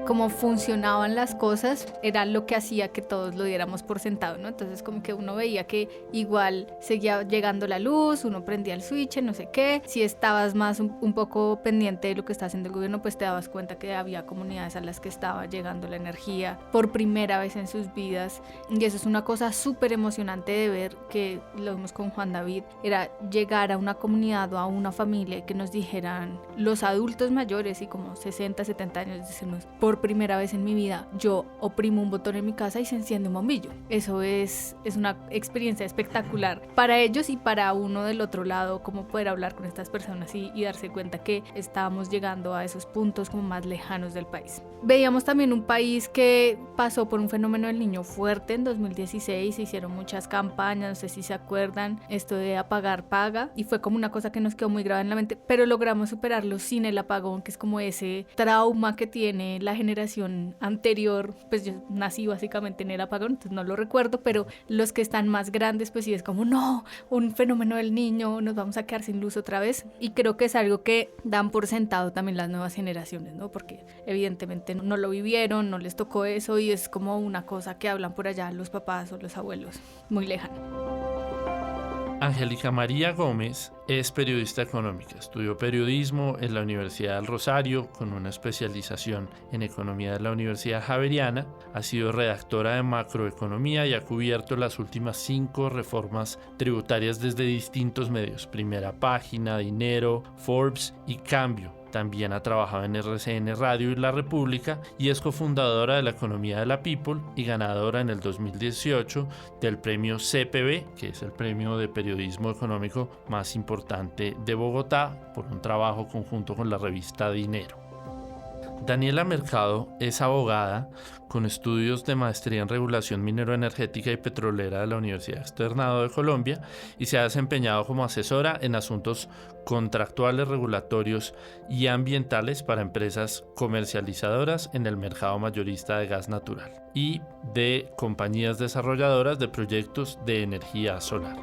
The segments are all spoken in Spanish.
cómo funcionaban las cosas era lo que hacía que todos lo diéramos por sentado, ¿no? Entonces como que uno veía que igual seguía llegando la luz, uno prendía el switch, no sé qué. Si estabas más un poco pendiente de lo que está haciendo el gobierno, pues te dabas cuenta que había comunidades a las que estaba llegando la energía por primera vez en sus vidas. Y eso es una cosa súper emocionante de ver, que lo vimos con Juan David, era llegar a una comunidad o a una familia y que nos dijeran los adultos mayores y como 60, 70 años, decirnos, por primera vez en mi vida yo oprimo un botón en mi casa y se enciende un bombillo. Eso es una experiencia espectacular para ellos y para uno del otro lado, como poder hablar con estas personas y darse cuenta que estábamos llegando a esos puntos como más lejanos del país. Veíamos también un país que pasó por un fenómeno del niño fuerte en 2016, se hicieron muchas campañas, no sé si se acuerdan, esto de apagar paga, y fue como una cosa que nos quedó muy grabada en la mente, pero logramos superarlo sin el apagón, que es como ese trauma que tiene la generación anterior. Pues yo nací básicamente en el apagón, entonces no lo recuerdo, pero los que están más grandes pues sí es como no, un fenómeno del niño, nos vamos a quedar sin luz otra vez, y creo que es algo que dan por sentado también las nuevas generaciones, ¿no? Porque evidentemente no lo vivieron, no les tocó eso, y es como una cosa que hablan por allá los papás o los abuelos, muy lejano. Angélica María Gómez es periodista económica, estudió periodismo en la Universidad del Rosario con una especialización en economía de la Universidad Javeriana, ha sido redactora de macroeconomía y ha cubierto las últimas 5 reformas tributarias desde distintos medios, Primera Página, Dinero, Forbes y Cambio. También ha trabajado en RCN Radio y La República y es cofundadora de la Economía de la People y ganadora en el 2018 del premio CPB, que es el premio de periodismo económico más importante de Bogotá, por un trabajo conjunto con la revista Dinero. Daniela Mercado es abogada con estudios de maestría en regulación minero-energética y petrolera de la Universidad Externado de Colombia y se ha desempeñado como asesora en asuntos contractuales, regulatorios y ambientales para empresas comercializadoras en el mercado mayorista de gas natural y de compañías desarrolladoras de proyectos de energía solar.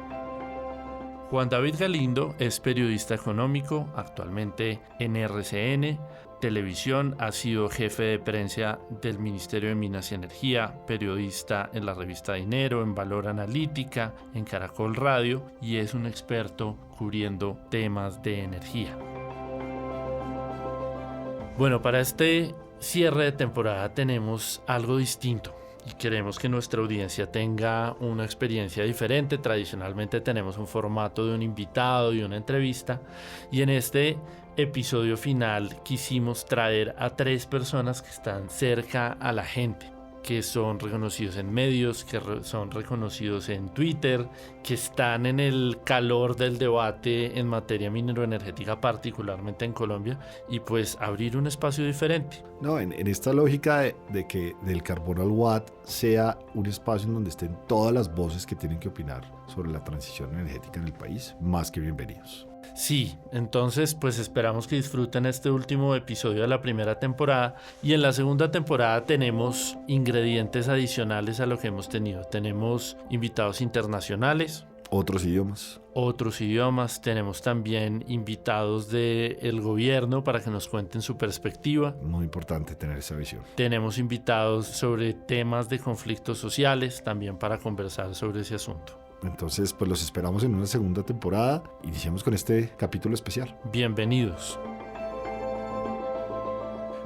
Juan David Galindo es periodista económico, actualmente en RCN, Televisión, ha sido jefe de prensa del Ministerio de Minas y Energía, periodista en la revista Dinero, en Valor Analítica, en Caracol Radio y es un experto cubriendo temas de energía. Bueno, para este cierre de temporada tenemos algo distinto y queremos que nuestra audiencia tenga una experiencia diferente. Tradicionalmente tenemos un formato de un invitado y una entrevista, y en este episodio final quisimos traer a 3 personas que están cerca a la gente, que son reconocidos en medios, que son reconocidos en Twitter, que están en el calor del debate en materia mineroenergética, particularmente en Colombia, y pues abrir un espacio diferente. No, en esta lógica de que del carbón al watt sea un espacio en donde estén todas las voces que tienen que opinar sobre la transición energética en el país, más que bienvenidos. Sí, entonces pues esperamos que disfruten este último episodio de la primera temporada, y en la segunda temporada tenemos ingredientes adicionales a lo que hemos tenido. Tenemos invitados internacionales, Otros idiomas, tenemos también invitados del gobierno para que nos cuenten su perspectiva. Muy importante tener esa visión. Tenemos invitados sobre temas de conflictos sociales también para conversar sobre ese asunto. Entonces, pues los esperamos en una segunda temporada. Iniciamos con este capítulo especial. Bienvenidos.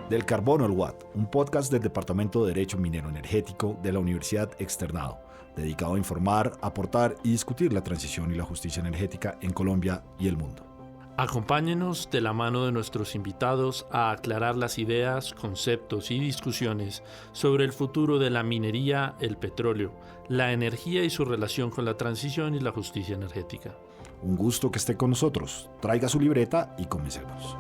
Del Carbono al Watt, un podcast del Departamento de Derecho Minero Energético de la Universidad Externado, dedicado a informar, aportar y discutir la transición y la justicia energética en Colombia y el mundo. Acompáñenos de la mano de nuestros invitados a aclarar las ideas, conceptos y discusiones sobre el futuro de la minería, el petróleo, la energía y su relación con la transición y la justicia energética. Un gusto que esté con nosotros. Traiga su libreta y comencemos.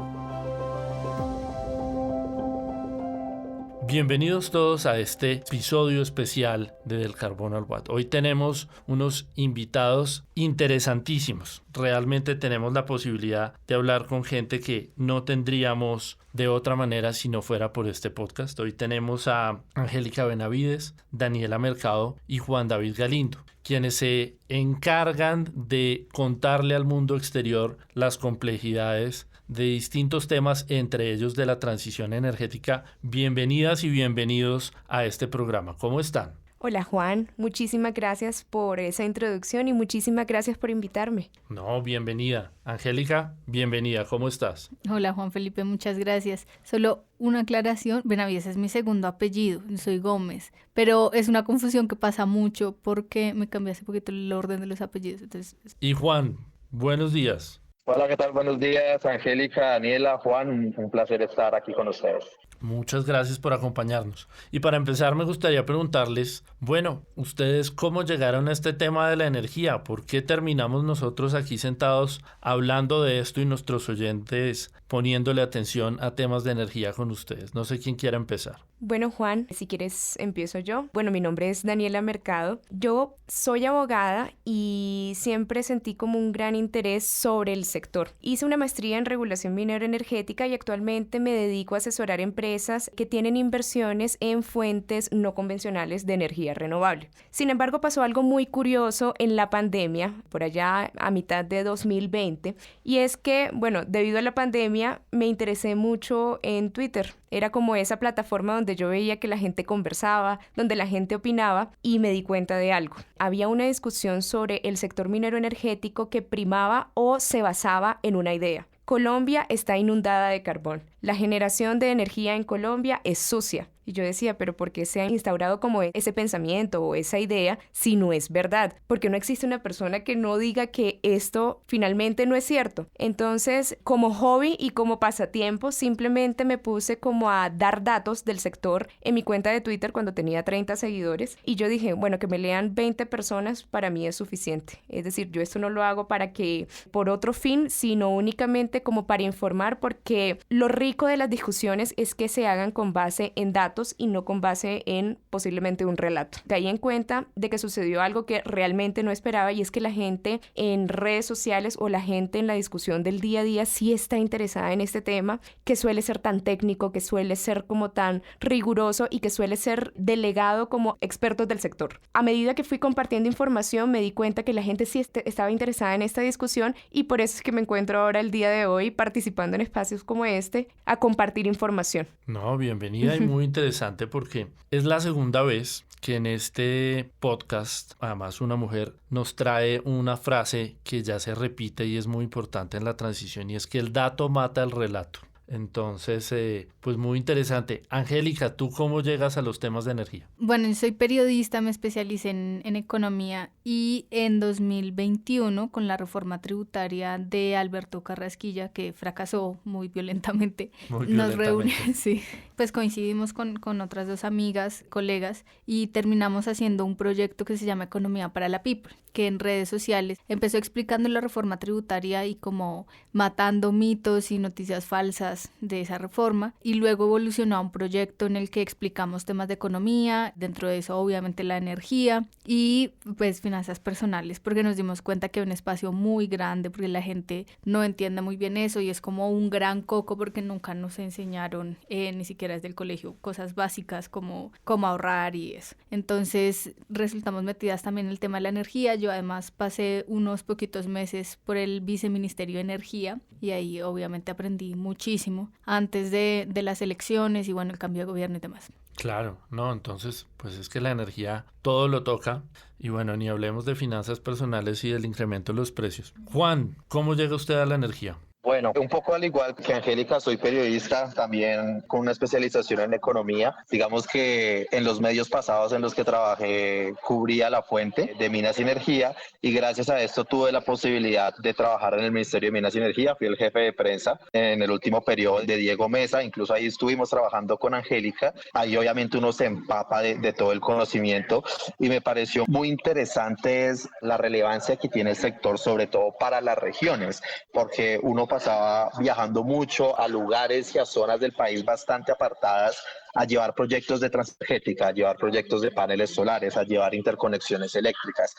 Bienvenidos todos a este episodio especial de Del Carbono al Watt. Hoy tenemos unos invitados interesantísimos. Realmente tenemos la posibilidad de hablar con gente que no tendríamos de otra manera si no fuera por este podcast. Hoy tenemos a Angélica Benavides, Daniela Mercado y Juan David Galindo, quienes se encargan de contarle al mundo exterior las complejidades de distintos temas, entre ellos de la transición energética. Bienvenidas y bienvenidos a este programa. ¿Cómo están? Hola Juan, muchísimas gracias por esa introducción y muchísimas gracias por invitarme. No, bienvenida. Angélica, bienvenida. ¿Cómo estás? Hola Juan Felipe, muchas gracias. Solo una aclaración, Benavides es mi segundo apellido, soy Gómez, pero es una confusión que pasa mucho porque me cambié hace poquito el orden de los apellidos. Entonces... Y Juan, buenos días. Hola, ¿qué tal? Buenos días, Angélica, Daniela, Juan, un placer estar aquí con ustedes. Muchas gracias por acompañarnos. Y para empezar me gustaría preguntarles, bueno, ¿ustedes cómo llegaron a este tema de la energía? ¿Por qué terminamos nosotros aquí sentados hablando de esto y nuestros oyentes poniéndole atención a temas de energía con ustedes? No sé quién quiera empezar. Bueno, Juan, si quieres empiezo yo. Bueno, mi nombre es Daniela Mercado. Yo soy abogada y siempre sentí como un gran interés sobre el sector. Hice una maestría en regulación minero energética y actualmente me dedico a asesorar empresas que tienen inversiones en fuentes no convencionales de energía renovable. Sin embargo, pasó algo muy curioso en la pandemia, por allá a mitad de 2020, y es que, bueno, debido a la pandemia me interesé mucho en Twitter. Era como esa plataforma donde yo veía que la gente conversaba, donde la gente opinaba y me di cuenta de algo. Había una discusión sobre el sector minero energético que primaba o se basaba en una idea. Colombia está inundada de carbón. La generación de energía en Colombia es sucia. Y yo decía, pero ¿por qué se ha instaurado como ese pensamiento o esa idea si no es verdad? Porque no existe una persona que no diga que esto finalmente no es cierto. Entonces, como hobby y como pasatiempo, simplemente me puse como a dar datos del sector en mi cuenta de Twitter cuando tenía 30 seguidores. Y yo dije, bueno, que me lean 20 personas para mí es suficiente. Es decir, yo esto no lo hago para que por otro fin, sino únicamente como para informar, porque lo rico de las discusiones es que se hagan con base en datos y no con base en posiblemente un relato. De ahí en cuenta de que sucedió algo que realmente no esperaba, y es que la gente en redes sociales o la gente en la discusión del día a día sí está interesada en este tema, que suele ser tan técnico, que suele ser como tan riguroso y que suele ser delegado como expertos del sector. A medida que fui compartiendo información me di cuenta que la gente sí estaba interesada en esta discusión, y por eso es que me encuentro ahora el día de hoy participando en espacios como este a compartir información. No, bienvenida y muy interesante porque es la segunda vez que en este podcast, además una mujer, nos trae una frase que ya se repite y es muy importante en la transición, y es que el dato mata el relato. Entonces, pues muy interesante. Angélica, ¿tú cómo llegas a los temas de energía? Bueno, yo soy periodista, me especialicé en economía, y en 2021, con la reforma tributaria de Alberto Carrasquilla, que fracasó muy violentamente, nos reunimos, sí, pues coincidimos con otras dos amigas, colegas, y terminamos haciendo un proyecto que se llama Economía para la People, que en redes sociales empezó explicando la reforma tributaria y como matando mitos y noticias falsas de esa reforma, y luego evolucionó a un proyecto en el que explicamos temas de economía, dentro de eso obviamente la energía y pues finanzas personales, porque nos dimos cuenta que es un espacio muy grande, porque la gente no entiende muy bien eso y es como un gran coco porque nunca nos enseñaron, ni siquiera desde el colegio, cosas básicas como cómo ahorrar y eso. Entonces resultamos metidas también en el tema de la energía. Yo además pasé unos poquitos meses por el Viceministerio de Energía y ahí obviamente aprendí muchísimo antes de las elecciones y bueno, el cambio de gobierno y demás. Claro, no, entonces, pues es que la energía todo lo toca y bueno, ni hablemos de finanzas personales y del incremento de los precios. Juan, ¿cómo llega usted a la energía? Bueno, un poco al igual que Angélica, soy periodista, también con una especialización en economía. Digamos que en los medios pasados en los que trabajé cubría la fuente de Minas y Energía, y gracias a esto tuve la posibilidad de trabajar en el Ministerio de Minas y Energía. Fui el jefe de prensa en el último periodo de Diego Mesa, incluso ahí estuvimos trabajando con Angélica. Ahí obviamente uno se empapa de todo el conocimiento, y me pareció muy interesante es la relevancia que tiene el sector, sobre todo para las regiones, porque uno pasaba viajando mucho a lugares y a zonas del país bastante apartadas a llevar proyectos de transgética, a llevar proyectos de paneles solares, a llevar interconexiones eléctricas,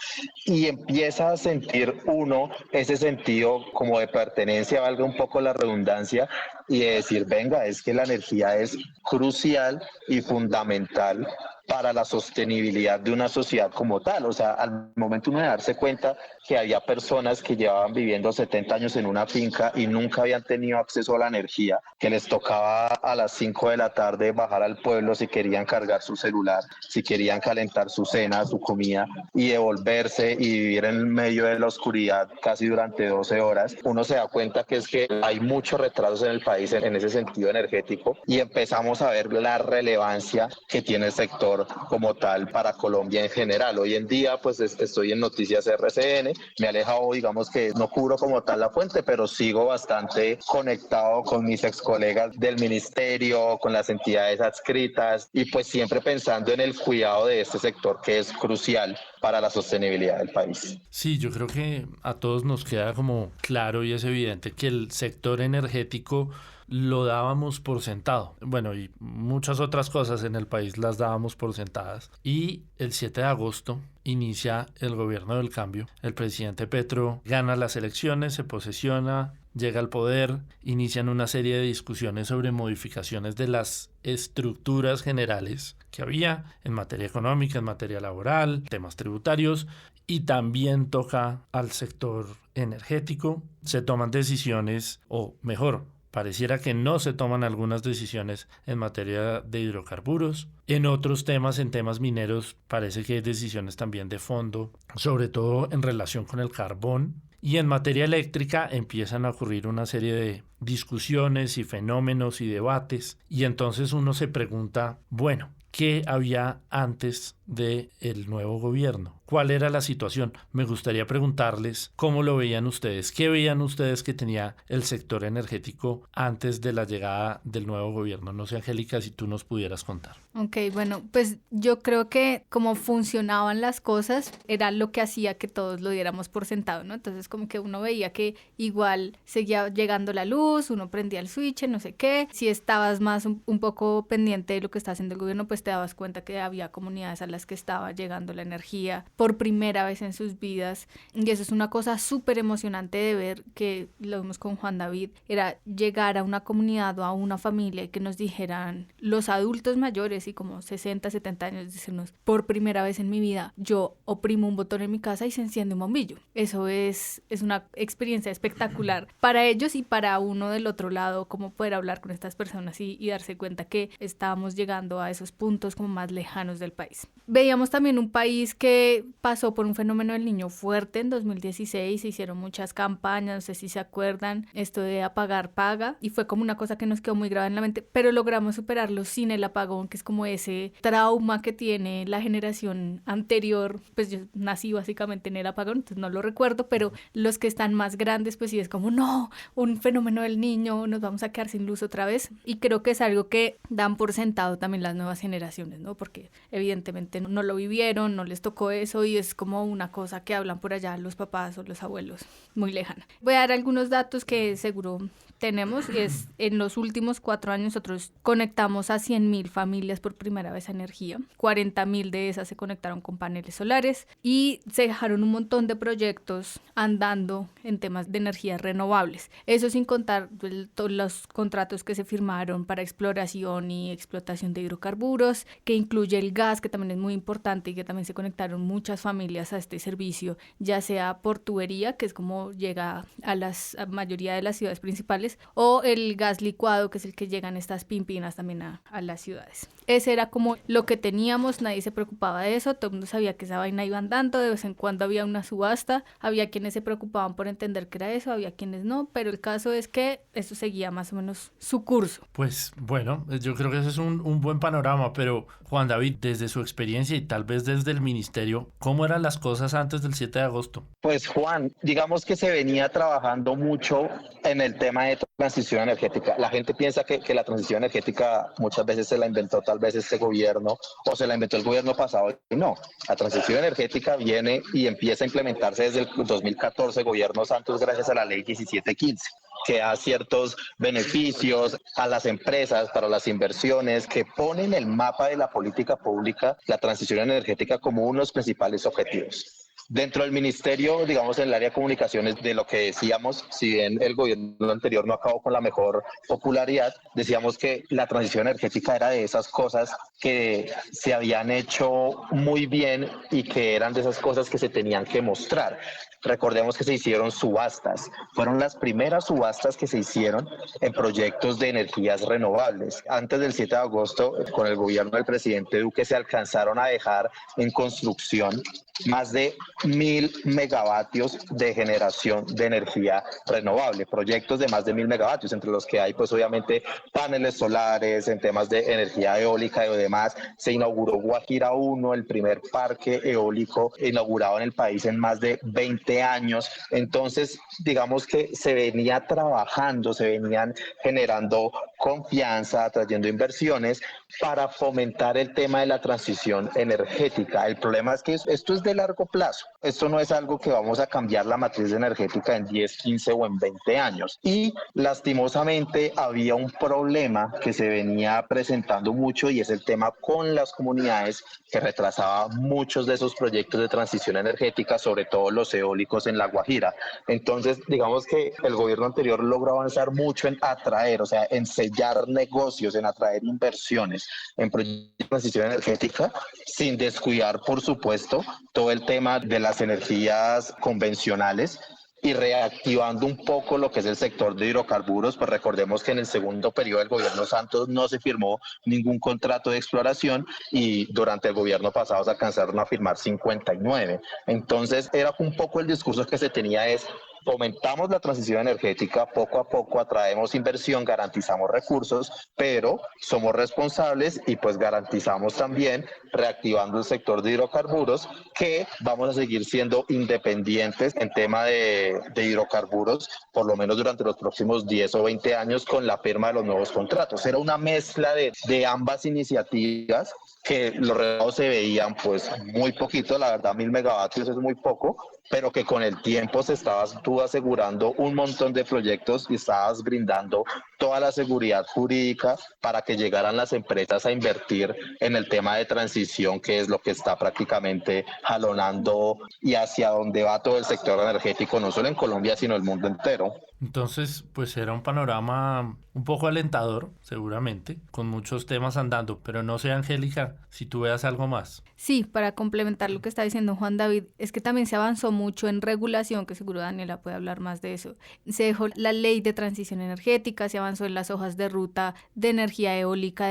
y empieza a sentir uno ese sentido como de pertenencia, valga un poco la redundancia, y de decir, venga, es que la energía es crucial y fundamental para la sostenibilidad de una sociedad como tal. O sea, al momento uno de darse cuenta que había personas que llevaban viviendo 70 años en una finca y nunca habían tenido acceso a la energía, que les tocaba a las 5 de la tarde bajar al pueblo si querían cargar su celular, si querían calentar su cena, su comida y devolverse y vivir en medio de la oscuridad casi durante 12 horas, uno se da cuenta que es que hay muchos retrasos en el país en ese sentido energético y empezamos a ver la relevancia que tiene el sector como tal para Colombia en general. Hoy en día pues estoy en Noticias RCN, me he alejado, digamos que no cubro como tal la fuente, pero sigo bastante conectado con mis ex colegas del ministerio, con las entidades adscritas y pues siempre pensando en el cuidado de este sector que es crucial para la sostenibilidad del país. Sí, yo creo que a todos nos queda como claro y es evidente que el sector energético lo dábamos por sentado. Bueno, y muchas otras cosas en el país las dábamos por sentadas. Y el 7 de agosto inicia el gobierno del cambio. El presidente Petro gana las elecciones, se posesiona, llega al poder, inician una serie de discusiones sobre modificaciones de las estructuras generales que había en materia económica, en materia laboral, temas tributarios, y también toca al sector energético. Se toman decisiones, o mejor, pareciera que no se toman algunas decisiones en materia de hidrocarburos. En otros temas, en temas mineros, parece que hay decisiones también de fondo, sobre todo en relación con el carbón. Y en materia eléctrica empiezan a ocurrir una serie de discusiones y fenómenos y debates. Y entonces uno se pregunta, bueno, ¿qué había antes del nuevo gobierno? ¿Cuál era la situación? Me gustaría preguntarles cómo lo veían ustedes. ¿Qué veían ustedes que tenía el sector energético antes de la llegada del nuevo gobierno? No sé, Angélica, si tú nos pudieras contar. Ok, bueno, pues yo creo que como funcionaban las cosas era lo que hacía que todos lo diéramos por sentado, ¿no? Entonces como que uno veía que igual seguía llegando la luz, uno prendía el switch, no sé qué. Si estabas más un poco pendiente de lo que está haciendo el gobierno, pues te dabas cuenta que había comunidades a las que estaba llegando la energía por primera vez en sus vidas. Y eso es una cosa súper emocionante de ver, que lo vimos con Juan David, era llegar a una comunidad o a una familia y que nos dijeran los adultos mayores y como 60, 70 años, decirnos, por primera vez en mi vida yo oprimo un botón en mi casa y se enciende un bombillo. Eso es una experiencia espectacular para ellos y para uno del otro lado, como poder hablar con estas personas y darse cuenta que estábamos llegando a esos puntos como más lejanos del país. Veíamos también un país que pasó por un fenómeno del niño fuerte en 2016, se hicieron muchas campañas, no sé si se acuerdan, esto de apagar paga, y fue como una cosa que nos quedó muy grave en la mente, pero logramos superarlo sin el apagón, que es como ese trauma que tiene la generación anterior. Pues yo nací básicamente en el apagón, entonces no lo recuerdo, pero los que están más grandes, pues sí es como, no, un fenómeno del niño, nos vamos a quedar sin luz otra vez, y creo que es algo que dan por sentado también las nuevas generaciones, ¿no? Porque evidentemente no lo vivieron, no les tocó eso, y es como una cosa que hablan por allá los papás o los abuelos, muy lejana. Voy a dar algunos datos que seguro tenemos. Es en los últimos 4 años nosotros conectamos a 100,000 familias por primera vez a energía. 40,000 de esas se conectaron con paneles solares y se dejaron un montón de proyectos andando en temas de energías renovables. Eso sin contar todos los contratos que se firmaron para exploración y explotación de hidrocarburos, que incluye el gas, que también es muy importante, y que también se conectaron muchas familias a este servicio, ya sea por tubería, que es como llega a la mayoría de las ciudades principales, o el gas licuado, que es el que llegan estas pimpinas también a las ciudades. Ese era como lo que teníamos, nadie se preocupaba de eso, todo el mundo sabía que esa vaina iba andando, de vez en cuando había una subasta, había quienes se preocupaban por entender qué era eso, había quienes no, pero el caso es que eso seguía más o menos su curso. Pues bueno, yo creo que ese es un buen panorama, pero Juan David, desde su experiencia y tal vez desde el ministerio, ¿cómo eran las cosas antes del 7 de agosto? Pues Juan, digamos que se venía trabajando mucho en el tema de transición energética. La gente piensa que la transición energética muchas veces se la inventó tal vez este gobierno o se la inventó el gobierno pasado, y no. La transición energética viene y empieza a implementarse desde el 2014, gobierno Santos, gracias a la ley 1715. Que da ciertos beneficios a las empresas para las inversiones, que pone en el mapa de la política pública la transición energética como uno de los principales objetivos. Dentro del ministerio, digamos en el área de comunicaciones, de lo que decíamos, si bien el gobierno anterior no acabó con la mejor popularidad, decíamos que la transición energética era de esas cosas que se habían hecho muy bien y que eran de esas cosas que se tenían que mostrar. Recordemos que se hicieron subastas, fueron las primeras subastas que se hicieron en proyectos de energías renovables. Antes del 7 de agosto, con el gobierno del presidente Duque, se alcanzaron a dejar en construcción más de 1.000 megavatios de generación de energía renovable, proyectos de más de 1.000 megavatios, entre los que hay pues obviamente paneles solares, en temas de energía eólica y demás. Se inauguró Guajira 1, el primer parque eólico inaugurado en el país en más de 20 años. Entonces, digamos que se venía trabajando, se venían generando confianza, atrayendo inversiones para fomentar el tema de la transición energética. El problema es que esto es de largo plazo. Esto no es algo que vamos a cambiar la matriz energética en 10, 15 o en 20 años. Y lastimosamente había un problema que se venía presentando mucho y es el tema con las comunidades que retrasaba muchos de esos proyectos de transición energética, sobre todo los eólicos en La Guajira. Entonces, digamos que el gobierno anterior logró avanzar mucho en atraer, o sea, en sellar negocios, en atraer inversiones en proyectos de transición energética, sin descuidar, por supuesto, todo el tema de las energías convencionales y reactivando un poco lo que es el sector de hidrocarburos. Pues recordemos que en el segundo periodo del gobierno Santos no se firmó ningún contrato de exploración y durante el gobierno pasado se alcanzaron a firmar 59. Entonces era un poco el discurso que se tenía es: fomentamos la transición energética, poco a poco atraemos inversión, garantizamos recursos, pero somos responsables y pues garantizamos también, reactivando el sector de hidrocarburos, que vamos a seguir siendo independientes en tema de hidrocarburos, por lo menos durante los próximos 10 o 20 años con la firma de los nuevos contratos. Era una mezcla de ambas iniciativas que los resultados se veían pues muy poquito, la verdad 1.000 megavatios es muy poco, pero que con el tiempo se estabas tú asegurando un montón de proyectos y estabas brindando toda la seguridad jurídica para que llegaran las empresas a invertir en el tema de transición, que es lo que está prácticamente jalonando y hacia donde va todo el sector energético, no solo en Colombia, sino el mundo entero. Entonces, pues era un panorama un poco alentador, seguramente, con muchos temas andando, pero no sé, Angélica, si tú veas algo más. Sí, para complementar lo que está diciendo Juan David, es que también se avanzó mucho en regulación, que seguro Daniela puede hablar más de eso. Se dejó la ley de transición energética, se avanzó en las hojas de ruta de energía eólica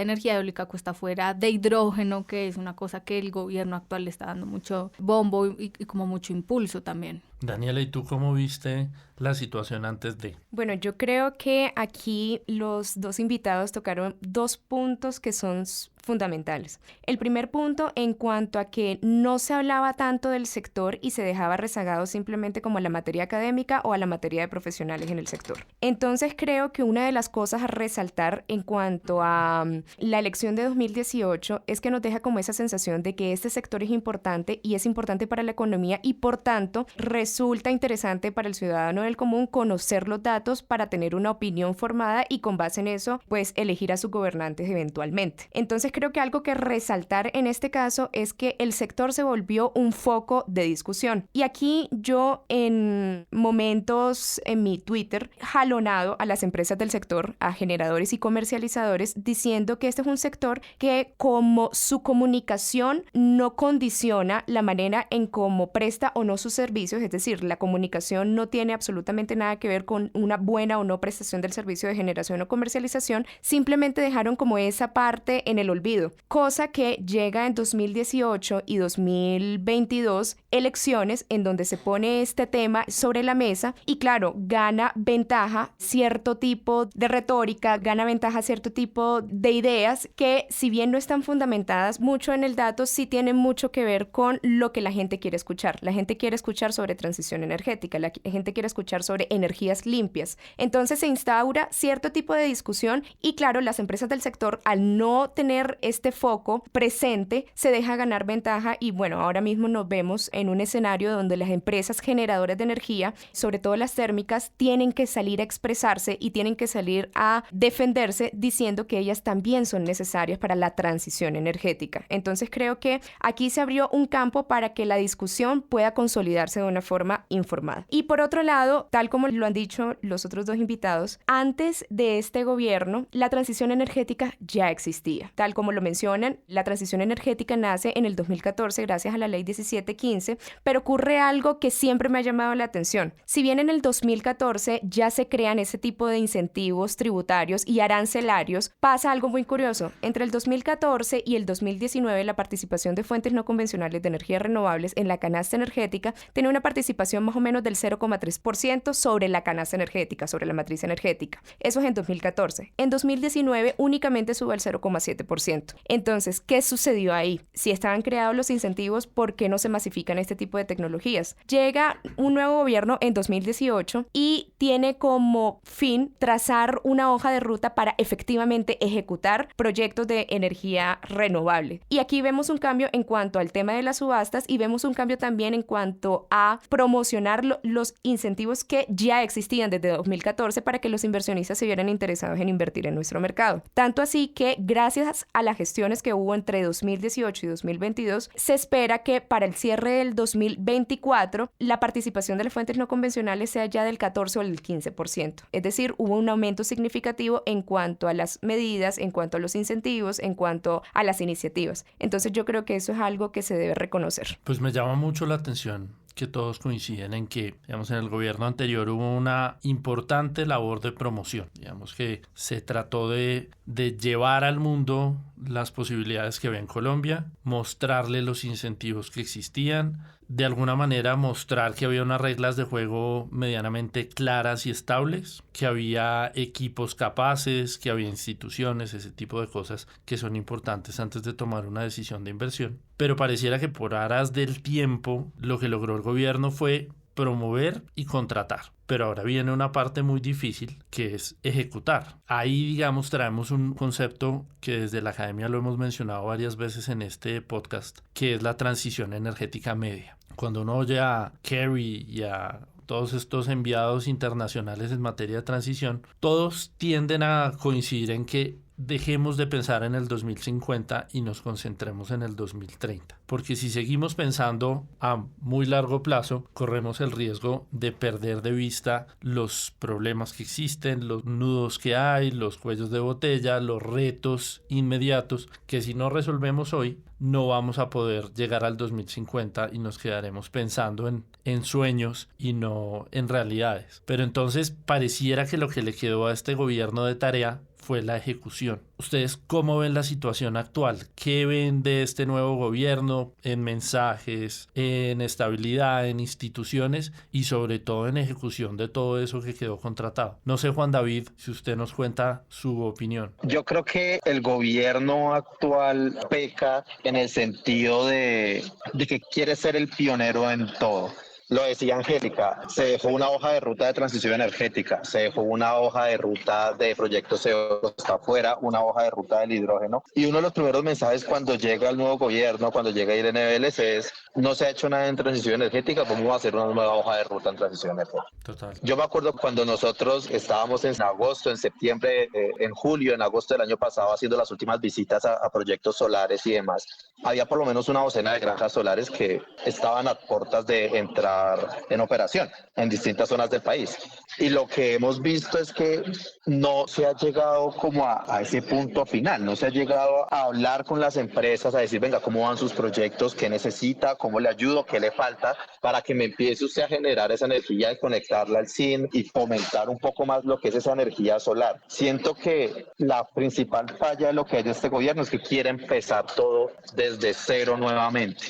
cuesta afuera, de hidrógeno, que es una cosa que el gobierno actual le está dando mucho bombo y como mucho impulso también. Daniela, ¿y tú cómo viste la situación antes de? Bueno, yo creo que aquí los dos invitados tocaron dos puntos que son fundamentales. El primer punto en cuanto a que no se hablaba tanto del sector y se dejaba rezagado simplemente como a la materia académica o a la materia de profesionales en el sector. Entonces creo que una de las cosas a resaltar en cuanto a la elección de 2018 es que nos deja como esa sensación de que este sector es importante y es importante para la economía y por tanto resulta interesante para el ciudadano del común conocer los datos para tener una opinión formada y con base en eso pues elegir a sus gobernantes eventualmente. Entonces creo que algo que resaltar en este caso es que el sector se volvió un foco de discusión. Y aquí yo en momentos en mi Twitter jalonado a las empresas del sector, a generadores y comercializadores, diciendo que este es un sector que como su comunicación no condiciona la manera en cómo presta o no sus servicios, es decir, la comunicación no tiene absolutamente nada que ver con una buena o no prestación del servicio de generación o comercialización, simplemente dejaron como esa parte en el olvido, cosa que llega en 2018 y 2022, elecciones en donde se pone este tema sobre la mesa y claro, gana ventaja cierto tipo de retórica, gana ventaja cierto tipo de ideas que si bien no están fundamentadas mucho en el dato, sí tienen mucho que ver con lo que la gente quiere escuchar. La gente quiere escuchar sobre transición energética, la gente quiere escuchar sobre energías limpias. Entonces se instaura cierto tipo de discusión y claro, las empresas del sector al no tener este foco presente se deja ganar ventaja y bueno, ahora mismo nos vemos en un escenario donde las empresas generadoras de energía, sobre todo las térmicas, tienen que salir a expresarse y tienen que salir a defenderse diciendo que ellas también son necesarias para la transición energética. Entonces creo que aquí se abrió un campo para que la discusión pueda consolidarse de una forma informada. Y por otro lado, tal como lo han dicho los otros dos invitados, antes de este gobierno, la transición energética ya existía. Tal como lo mencionan, la transición energética nace en el 2014 gracias a la ley 1715, pero ocurre algo que siempre me ha llamado la atención. Si bien en el 2014 ya se crean ese tipo de incentivos tributarios y arancelarios, pasa algo muy curioso. Entre el 2014 y el 2019, la participación de fuentes no convencionales de energías renovables en la canasta energética tiene una participación más o menos del 0,3% sobre la canasta energética, sobre la matriz energética. Eso es en 2014. En 2019 únicamente sube al 0,7%. Entonces, ¿qué sucedió ahí? Si estaban creados los incentivos, ¿por qué no se masifican este tipo de tecnologías? Llega un nuevo gobierno en 2018 y tiene como fin trazar una hoja de ruta para efectivamente ejecutar proyectos de energía renovable. Y aquí vemos un cambio en cuanto al tema de las subastas y vemos un cambio también en cuanto a promocionar los incentivos que ya existían desde 2014 para que los inversionistas se vieran interesados en invertir en nuestro mercado. Tanto así que gracias a las gestiones que hubo entre 2018 y 2022, se espera que para el cierre del 2024 la participación de las fuentes no convencionales sea ya del 14 o del 15%. Es decir, hubo un aumento significativo en cuanto a las medidas, en cuanto a los incentivos, en cuanto a las iniciativas. Entonces yo creo que eso es algo que se debe reconocer. Pues me llama mucho la atención que todos coinciden en que, digamos, en el gobierno anterior hubo una importante labor de promoción. Digamos que se trató de llevar al mundo las posibilidades que ve en Colombia, mostrarle los incentivos que existían, de alguna manera mostrar que había unas reglas de juego medianamente claras y estables, que había equipos capaces, que había instituciones, ese tipo de cosas que son importantes antes de tomar una decisión de inversión. Pero pareciera que por aras del tiempo lo que logró el gobierno fue promover y contratar. Pero ahora viene una parte muy difícil que es ejecutar. Ahí, digamos, traemos un concepto que desde la academia lo hemos mencionado varias veces en este podcast, que es la transición energética media. Cuando uno oye a Kerry y a todos estos enviados internacionales en materia de transición, todos tienden a coincidir en que dejemos de pensar en el 2050 y nos concentremos en el 2030. Porque si seguimos pensando a muy largo plazo, corremos el riesgo de perder de vista los problemas que existen, los nudos que hay, los cuellos de botella, los retos inmediatos que si no resolvemos hoy, no vamos a poder llegar al 2050 y nos quedaremos pensando en sueños y no en realidades. Pero entonces pareciera que lo que le quedó a este gobierno de tarea fue la ejecución. ¿Ustedes cómo ven la situación actual? ¿Qué ven de este nuevo gobierno en mensajes, en estabilidad, en instituciones y sobre todo en ejecución de todo eso que quedó contratado? No sé, Juan David, si usted nos cuenta su opinión. Yo creo que el gobierno actual peca en el sentido de que quiere ser el pionero en todo. Lo decía Angélica, se dejó una hoja de ruta de transición energética, se dejó una hoja de ruta de proyectos CO2 hasta afuera, una hoja de ruta del hidrógeno. Y uno de los primeros mensajes cuando llega el nuevo gobierno, cuando llega Irene Vélez es: no se ha hecho nada en transición energética, vamos a hacer una nueva hoja de ruta en transición energética. Total. Yo me acuerdo cuando nosotros estábamos en agosto, en septiembre, en julio, en agosto del año pasado, haciendo las últimas visitas a proyectos solares y demás. Había por lo menos una docena de granjas solares que estaban a puertas de entrar en operación en distintas zonas del país. Y lo que hemos visto es que no se ha llegado como a ese punto final, no se ha llegado a hablar con las empresas, a decir, venga, ¿cómo van sus proyectos? ¿Qué necesita? ¿Cómo le ayudo? ¿Qué le falta? Para que me empiece usted a generar esa energía y conectarla al SIN y fomentar un poco más lo que es esa energía solar. Siento que la principal falla de lo que hay de este gobierno es que quiere empezar todo desde cero nuevamente,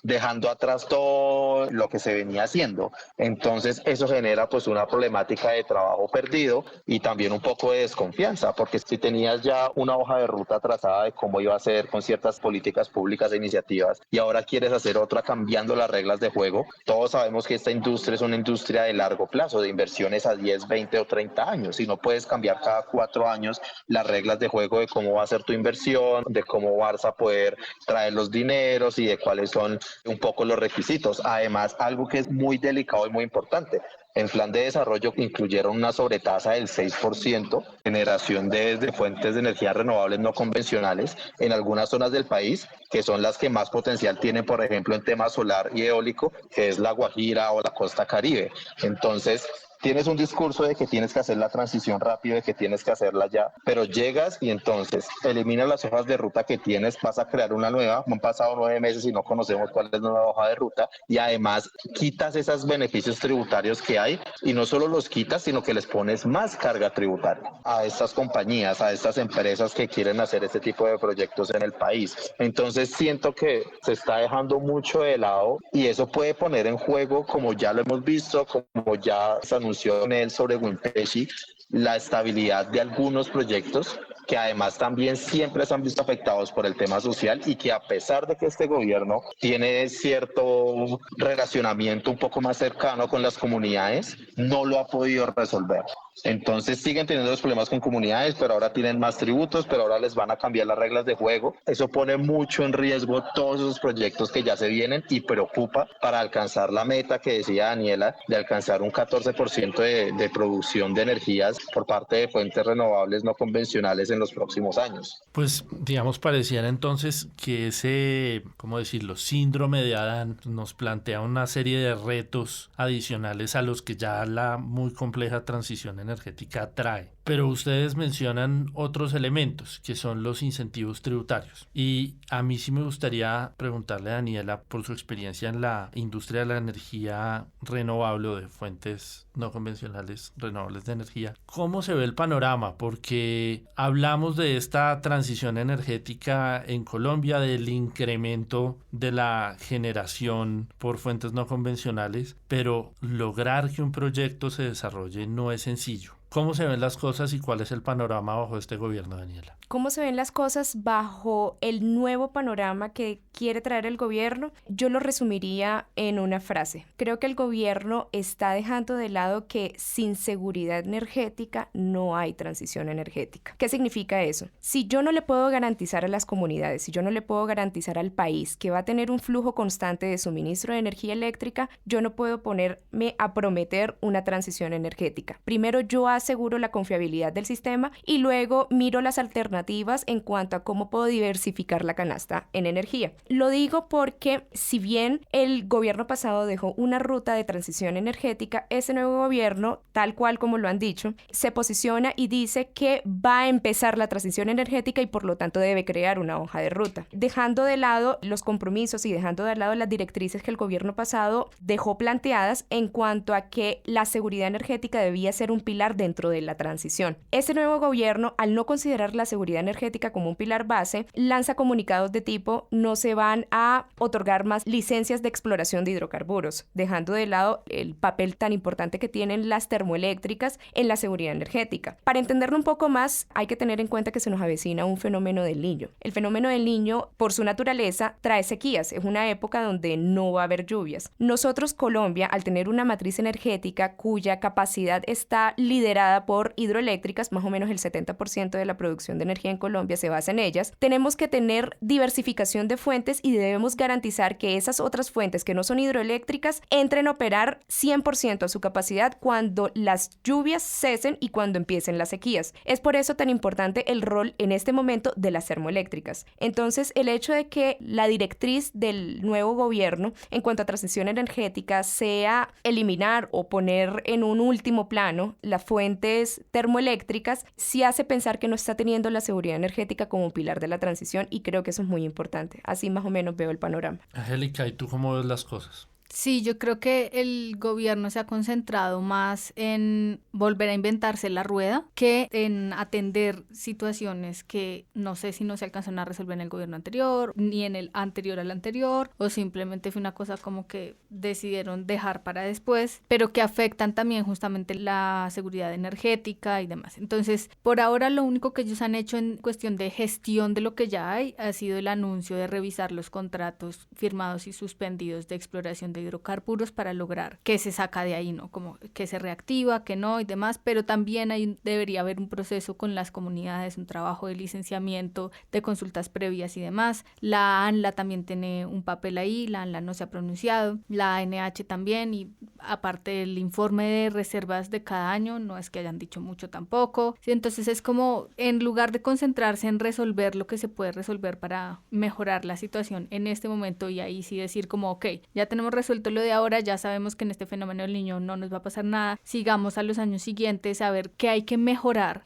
dejando atrás todo lo que se venía haciendo. Entonces eso genera pues una problemática de trabajo perdido y también un poco de desconfianza, porque si tenías ya una hoja de ruta trazada de cómo iba a ser con ciertas políticas públicas e iniciativas y ahora quieres hacer otra cambiando las reglas de juego, todos sabemos que esta industria es una industria de largo plazo, de inversiones a 10, 20 o 30 años, y no puedes cambiar cada 4 años las reglas de juego de cómo va a ser tu inversión, de cómo vas a poder traer los dineros y de cuáles son un poco los requisitos. Además, algo que es muy delicado y muy importante, en plan de desarrollo incluyeron una sobretasa del 6%, generación desde fuentes de energía renovables no convencionales en algunas zonas del país, que son las que más potencial tienen, por ejemplo, en tema solar y eólico, que es la Guajira o la costa Caribe. Entonces, tienes un discurso de que tienes que hacer la transición rápido, de que tienes que hacerla ya, pero llegas y entonces eliminas las hojas de ruta que tienes, vas a crear una nueva, han pasado 9 meses y no conocemos cuál es la nueva hoja de ruta, y además quitas esos beneficios tributarios que hay, y no solo los quitas, sino que les pones más carga tributaria a estas compañías, a estas empresas que quieren hacer este tipo de proyectos en el país. Entonces siento que se está dejando mucho de lado y eso puede poner en juego, como ya lo hemos visto, como ya se anunció en él sobre Wimpeshi, la estabilidad de algunos proyectos que además también siempre se han visto afectados por el tema social y que a pesar de que este gobierno tiene cierto relacionamiento un poco más cercano con las comunidades, no lo ha podido resolver. Entonces siguen teniendo los problemas con comunidades, pero ahora tienen más tributos, pero ahora les van a cambiar las reglas de juego. Eso pone mucho en riesgo todos esos proyectos que ya se vienen y preocupa para alcanzar la meta que decía Daniela, de alcanzar un 14% de producción de energías por parte de fuentes renovables no convencionales en los próximos años. Pues, digamos, pareciera entonces que ese, ¿cómo decirlo?, síndrome de Adán nos plantea una serie de retos adicionales a los que ya la muy compleja transición energética trae. Pero ustedes mencionan otros elementos que son los incentivos tributarios. Y a mí sí me gustaría preguntarle a Daniela, por su experiencia en la industria de la energía renovable o de fuentes no convencionales renovables de energía, ¿cómo se ve el panorama? Porque hablamos de esta transición energética en Colombia, del incremento de la generación por fuentes no convencionales, pero lograr que un proyecto se desarrolle no es sencillo. ¿Cómo se ven las cosas y cuál es el panorama bajo este gobierno, Daniela? ¿Cómo se ven las cosas bajo el nuevo panorama que quiere traer el gobierno? Yo lo resumiría en una frase. Creo que el gobierno está dejando de lado que sin seguridad energética no hay transición energética. ¿Qué significa eso? Si yo no le puedo garantizar a las comunidades, si yo no le puedo garantizar al país que va a tener un flujo constante de suministro de energía eléctrica, yo no puedo ponerme a prometer una transición energética. Primero yo aseguro la confiabilidad del sistema y luego miro las alternativas en cuanto a cómo puedo diversificar la canasta en energía. Lo digo porque si bien el gobierno pasado dejó una ruta de transición energética, ese nuevo gobierno, tal cual como lo han dicho, se posiciona y dice que va a empezar la transición energética y por lo tanto debe crear una hoja de ruta, dejando de lado los compromisos y dejando de lado las directrices que el gobierno pasado dejó planteadas en cuanto a que la seguridad energética debía ser un pilar dentro de la transición. Este nuevo gobierno, al no considerar la seguridad energética como un pilar base, lanza comunicados de tipo: no se van a otorgar más licencias de exploración de hidrocarburos, dejando de lado el papel tan importante que tienen las termoeléctricas en la seguridad energética. Para entenderlo un poco más, hay que tener en cuenta que se nos avecina un fenómeno del Niño. El fenómeno del Niño, por su naturaleza, trae sequías. Es una época donde no va a haber lluvias. Nosotros, Colombia, al tener una matriz energética cuya capacidad está liderada por hidroeléctricas, más o menos el 70% de la producción de energía en Colombia se basa en ellas, tenemos que tener diversificación de fuentes y debemos garantizar que esas otras fuentes que no son hidroeléctricas entren a operar 100% a su capacidad cuando las lluvias cesen y cuando empiecen las sequías. Es por eso tan importante el rol en este momento de las termoeléctricas. Entonces, el hecho de que la directriz del nuevo gobierno en cuanto a transición energética sea eliminar o poner en un último plano las fuentes termoeléctricas, sí hace pensar que no está teniendo la seguridad energética como un pilar de la transición y creo que eso es muy importante. Así más o menos veo el panorama. Angélica, ¿y tú cómo ves las cosas? Sí, yo creo que el gobierno se ha concentrado más en volver a inventarse la rueda que en atender situaciones que no sé si no se alcanzaron a resolver en el gobierno anterior, ni en el anterior al anterior, o simplemente fue una cosa como que decidieron dejar para después, pero que afectan también justamente la seguridad energética y demás. Entonces, por ahora lo único que ellos han hecho en cuestión de gestión de lo que ya hay ha sido el anuncio de revisar los contratos firmados y suspendidos de exploración de de hidrocarburos para lograr qué se saca de ahí, ¿no? Como que se reactiva, que no y demás, pero también debería haber un proceso con las comunidades, un trabajo de licenciamiento, de consultas previas y demás. La ANLA también tiene un papel ahí, la ANLA no se ha pronunciado, la ANH también, y aparte del informe de reservas de cada año, no es que hayan dicho mucho tampoco. Sí, entonces es como, en lugar de concentrarse en resolver lo que se puede resolver para mejorar la situación en este momento, y ahí sí decir como, ok, ya tenemos resuelto lo de ahora, ya sabemos que en este fenómeno del Niño no nos va a pasar nada, sigamos a los años siguientes a ver qué hay que mejorar,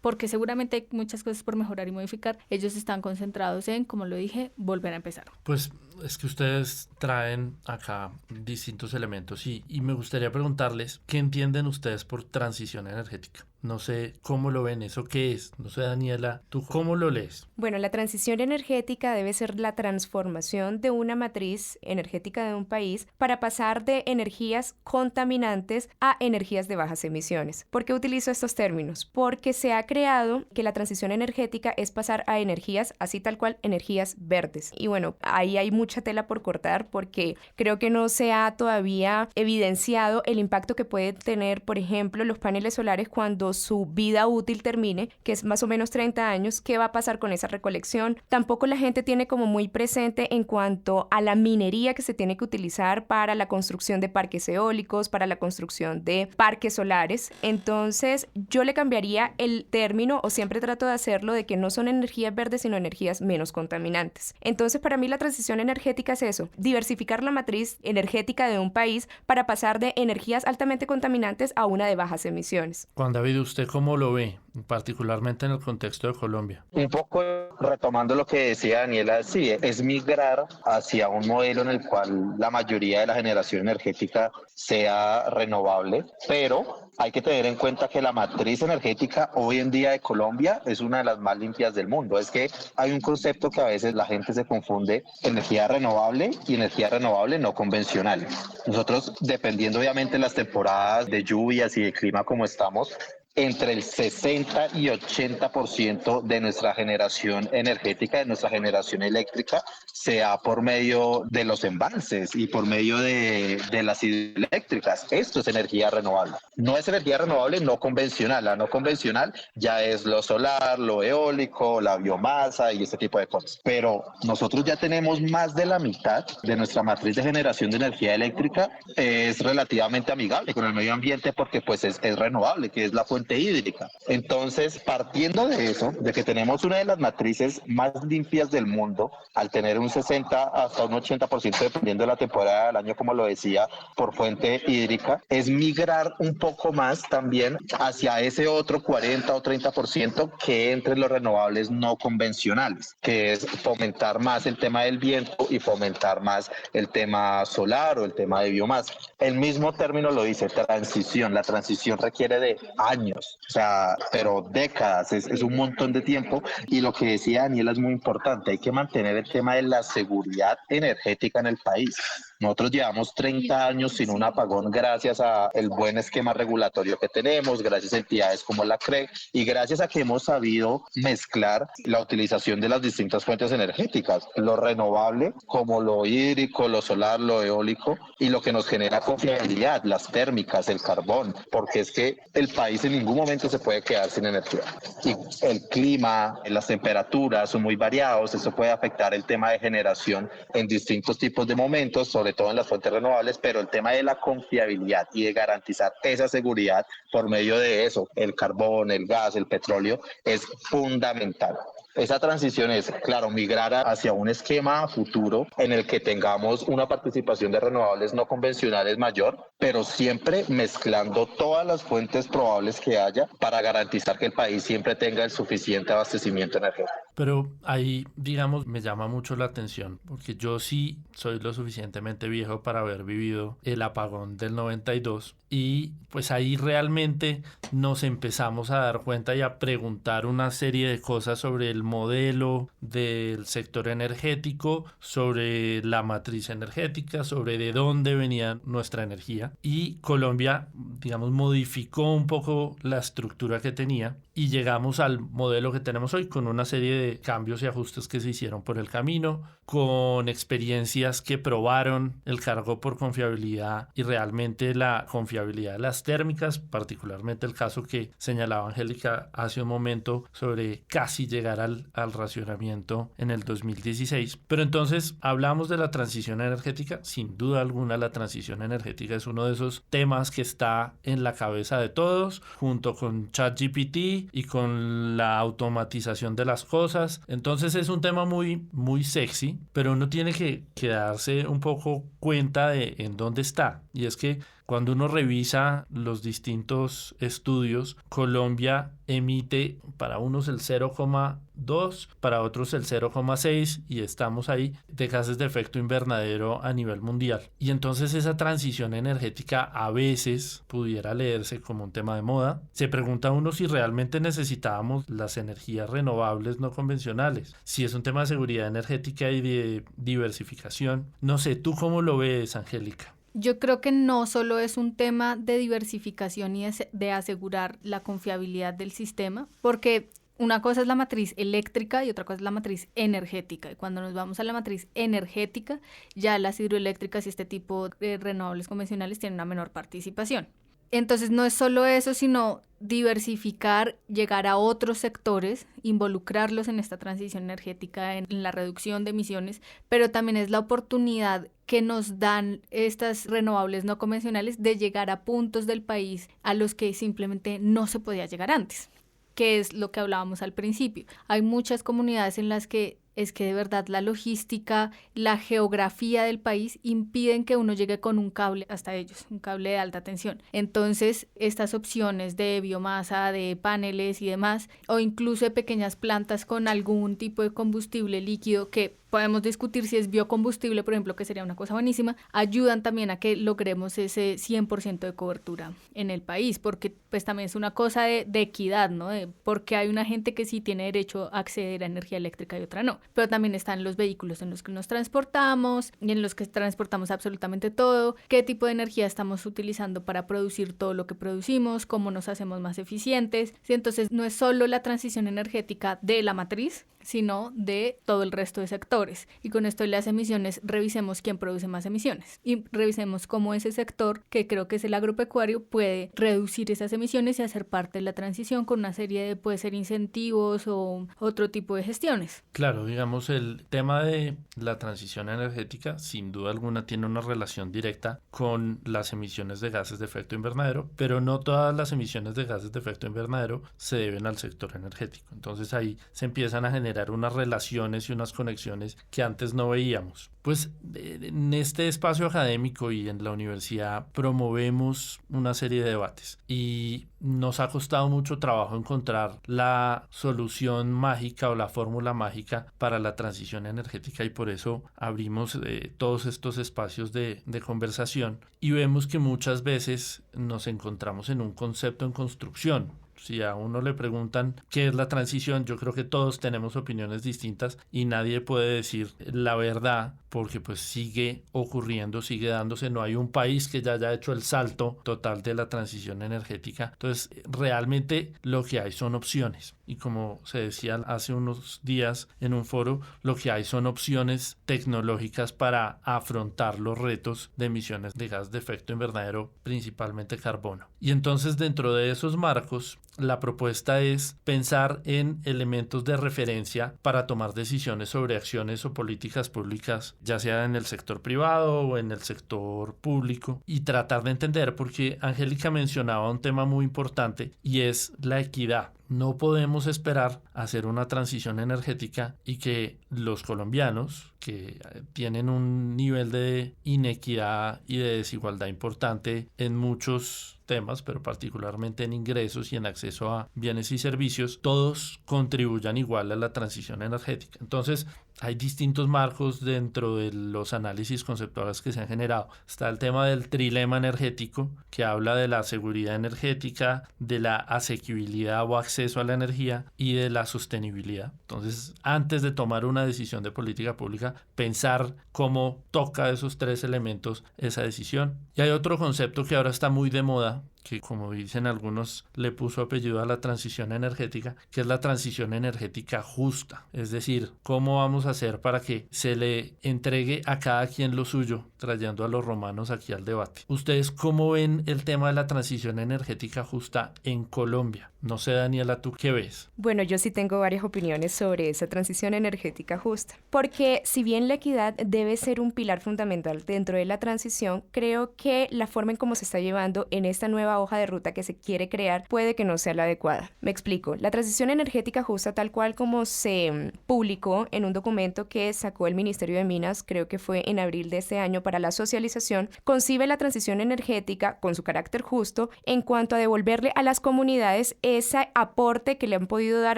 porque seguramente hay muchas cosas por mejorar y modificar. Ellos están concentrados en, como lo dije, volver a empezar. Pues es que ustedes traen acá distintos elementos y me gustaría preguntarles qué entienden ustedes por transición energética. No sé cómo lo ven, ¿eso qué es? No sé, Daniela, ¿tú cómo lo lees? Bueno, la transición energética debe ser la transformación de una matriz energética de un país para pasar de energías contaminantes a energías de bajas emisiones. ¿Por qué utilizo estos términos? Porque se ha creado que la transición energética es pasar a energías, así tal cual, energías verdes. Y bueno, ahí hay mucha tela por cortar porque creo que no se ha todavía evidenciado el impacto que puede tener, por ejemplo, los paneles solares cuando su vida útil termine, que es más o menos 30 años, ¿qué va a pasar con esa recolección? Tampoco la gente tiene como muy presente en cuanto a la minería que se tiene que utilizar para la construcción de parques eólicos, para la construcción de parques solares. Entonces, yo le cambiaría el término, o siempre trato de hacerlo, de que no son energías verdes, sino energías menos contaminantes. Entonces, para mí la transición energética es eso, diversificar la matriz energética de un país para pasar de energías altamente contaminantes a una de bajas emisiones. Juan David, ¿usted cómo lo ve, particularmente en el contexto de Colombia? Un poco retomando lo que decía Daniela, sí, es migrar hacia un modelo en el cual la mayoría de la generación energética sea renovable, pero hay que tener en cuenta que la matriz energética hoy en día de Colombia es una de las más limpias del mundo. Es que hay un concepto que a veces la gente se confunde, energía renovable y energía renovable no convencional. Nosotros, dependiendo obviamente de las temporadas de lluvias y de clima como estamos, entre el 60 y 80% de nuestra generación energética, de nuestra generación eléctrica, se da por medio de los embalses y por medio de las hidroeléctricas. Esto es energía renovable. No es energía renovable no convencional. La no convencional ya es lo solar, lo eólico, la biomasa y este tipo de cosas. Pero nosotros ya tenemos más de la mitad de nuestra matriz de generación de energía eléctrica. Es relativamente amigable con el medio ambiente porque pues es renovable, que es la fuente hídrica. Entonces, partiendo de eso, de que tenemos una de las matrices más limpias del mundo, al tener un 60 hasta un 80%, dependiendo de la temporada del año, como lo decía, por fuente hídrica, es migrar un poco más también hacia ese otro 40 o 30% que entre los renovables no convencionales, que es fomentar más el tema del viento y fomentar más el tema solar o el tema de biomasa. El mismo término lo dice, transición. La transición requiere de años, o sea, pero décadas, es un montón de tiempo, y lo que decía Daniela es muy importante, hay que mantener el tema de la seguridad energética en el país. Nosotros llevamos 30 años sin un apagón gracias al buen esquema regulatorio que tenemos, gracias a entidades como la CREG y gracias a que hemos sabido mezclar la utilización de las distintas fuentes energéticas, lo renovable como lo hídrico, lo solar, lo eólico, y lo que nos genera confiabilidad, las térmicas, el carbón, porque es que el país en ningún momento se puede quedar sin energía. Y el clima, las temperaturas son muy variados, eso puede afectar el tema de generación en distintos tipos de momentos, sobre todo en las fuentes renovables, pero el tema de la confiabilidad y de garantizar esa seguridad por medio de eso, el carbón, el gas, el petróleo, es fundamental. Esa transición es, claro, migrar hacia un esquema futuro en el que tengamos una participación de renovables no convencionales mayor, pero siempre mezclando todas las fuentes probables que haya para garantizar que el país siempre tenga el suficiente abastecimiento energético. Pero ahí, digamos, me llama mucho la atención, porque yo sí soy lo suficientemente viejo para haber vivido el apagón del 92 y pues ahí realmente nos empezamos a dar cuenta y a preguntar una serie de cosas sobre el modelo del sector energético, sobre la matriz energética, sobre de dónde venía nuestra energía. Y Colombia, digamos, modificó un poco la estructura que tenía y llegamos al modelo que tenemos hoy con una serie de cambios y ajustes que se hicieron por el camino, con experiencias que probaron el cargo por confiabilidad y realmente la confiabilidad de las térmicas, particularmente el caso que señalaba Angélica hace un momento sobre casi llegar al racionamiento en el 2016. Pero entonces hablamos de la transición energética. Sin duda alguna la transición energética es uno de esos temas que está en la cabeza de todos, junto con ChatGPT y con la automatización de las cosas. Entonces es un tema muy, muy sexy, pero uno tiene que darse un poco cuenta de en dónde está. Y es que cuando uno revisa los distintos estudios, Colombia emite para unos el 0,2, para otros el 0,6 y estamos ahí de gases de efecto invernadero a nivel mundial. Y entonces esa transición energética a veces pudiera leerse como un tema de moda. Se pregunta uno si realmente necesitábamos las energías renovables no convencionales, si es un tema de seguridad energética y de diversificación. No sé, ¿tú cómo lo ves, Angélica? Yo creo que no solo es un tema de diversificación y de asegurar la confiabilidad del sistema, porque una cosa es la matriz eléctrica y otra cosa es la matriz energética. Y cuando nos vamos a la matriz energética, ya las hidroeléctricas y este tipo de renovables convencionales tienen una menor participación. Entonces no es solo eso, sino diversificar, llegar a otros sectores, involucrarlos en esta transición energética, en la reducción de emisiones, pero también es la oportunidad que nos dan estas renovables no convencionales de llegar a puntos del país a los que simplemente no se podía llegar antes, que es lo que hablábamos al principio. Hay muchas comunidades en las que es que de verdad la logística, la geografía del país impiden que uno llegue con un cable hasta ellos, un cable de alta tensión. Entonces, estas opciones de biomasa, de paneles y demás, o incluso de pequeñas plantas con algún tipo de combustible líquido que podemos discutir si es biocombustible, por ejemplo, que sería una cosa buenísima, ayudan también a que logremos ese 100% de cobertura en el país, porque pues también es una cosa de equidad, ¿no? Porque hay una gente que sí tiene derecho a acceder a energía eléctrica y otra no. Pero también están los vehículos en los que nos transportamos y en los que transportamos absolutamente todo, qué tipo de energía estamos utilizando para producir todo lo que producimos, cómo nos hacemos más eficientes. ¿Sí? Entonces no es solo la transición energética de la matriz, sino de todo el resto de sectores. Y con esto de las emisiones, revisemos quién produce más emisiones y revisemos cómo ese sector, que creo que es el agropecuario, puede reducir esas emisiones y hacer parte de la transición con una serie de, puede ser incentivos o otro tipo de gestiones. Claro, digamos, el tema de la transición energética sin duda alguna tiene una relación directa con las emisiones de gases de efecto invernadero, pero no todas las emisiones de gases de efecto invernadero se deben al sector energético. Entonces ahí se empiezan a generar unas relaciones y unas conexiones que antes no veíamos. Pues en este espacio académico y en la universidad promovemos una serie de debates y nos ha costado mucho trabajo encontrar la solución mágica o la fórmula mágica para la transición energética y por eso abrimos todos estos espacios de conversación y vemos que muchas veces nos encontramos en un concepto en construcción. Si a uno le preguntan qué es la transición, yo creo que todos tenemos opiniones distintas y nadie puede decir la verdad porque pues sigue ocurriendo, sigue dándose, no hay un país que ya haya hecho el salto total de la transición energética. Entonces, realmente lo que hay son opciones y como se decía hace unos días en un foro, lo que hay son opciones tecnológicas para afrontar los retos de emisiones de gas de efecto invernadero, principalmente carbono. Y entonces, dentro de esos marcos, la propuesta es pensar en elementos de referencia para tomar decisiones sobre acciones o políticas públicas, ya sea en el sector privado o en el sector público, y tratar de entender, porque Angélica mencionaba un tema muy importante y es la equidad. No podemos esperar hacer una transición energética y que los colombianos, que tienen un nivel de inequidad y de desigualdad importante en muchos temas, pero particularmente en ingresos y en acceso a bienes y servicios, todos contribuyan igual a la transición energética. Entonces, hay distintos marcos dentro de los análisis conceptuales que se han generado. Está el tema del trilema energético, que habla de la seguridad energética, de la asequibilidad o acceso a la energía y de la sostenibilidad. Entonces, antes de tomar una decisión de política pública, pensar cómo toca esos tres elementos esa decisión. Y hay otro concepto que ahora está muy de moda, que como dicen algunos le puso apellido a la transición energética, que es la transición energética justa. Es decir, cómo vamos a hacer para que se le entregue a cada quien lo suyo, trayendo a los romanos aquí al debate. ¿Ustedes cómo ven el tema de la transición energética justa en Colombia? No sé, Daniela, ¿tú qué ves? Bueno, yo sí tengo varias opiniones sobre esa transición energética justa, porque si bien la equidad debe ser un pilar fundamental dentro de la transición, creo que la forma en cómo se está llevando en esta nueva hoja de ruta que se quiere crear puede que no sea la adecuada. Me explico. La transición energética justa, tal cual como se publicó en un documento que sacó el Ministerio de Minas, creo que fue en abril de este año para la socialización, concibe la transición energética con su carácter justo en cuanto a devolverle a las comunidades ese aporte que le han podido dar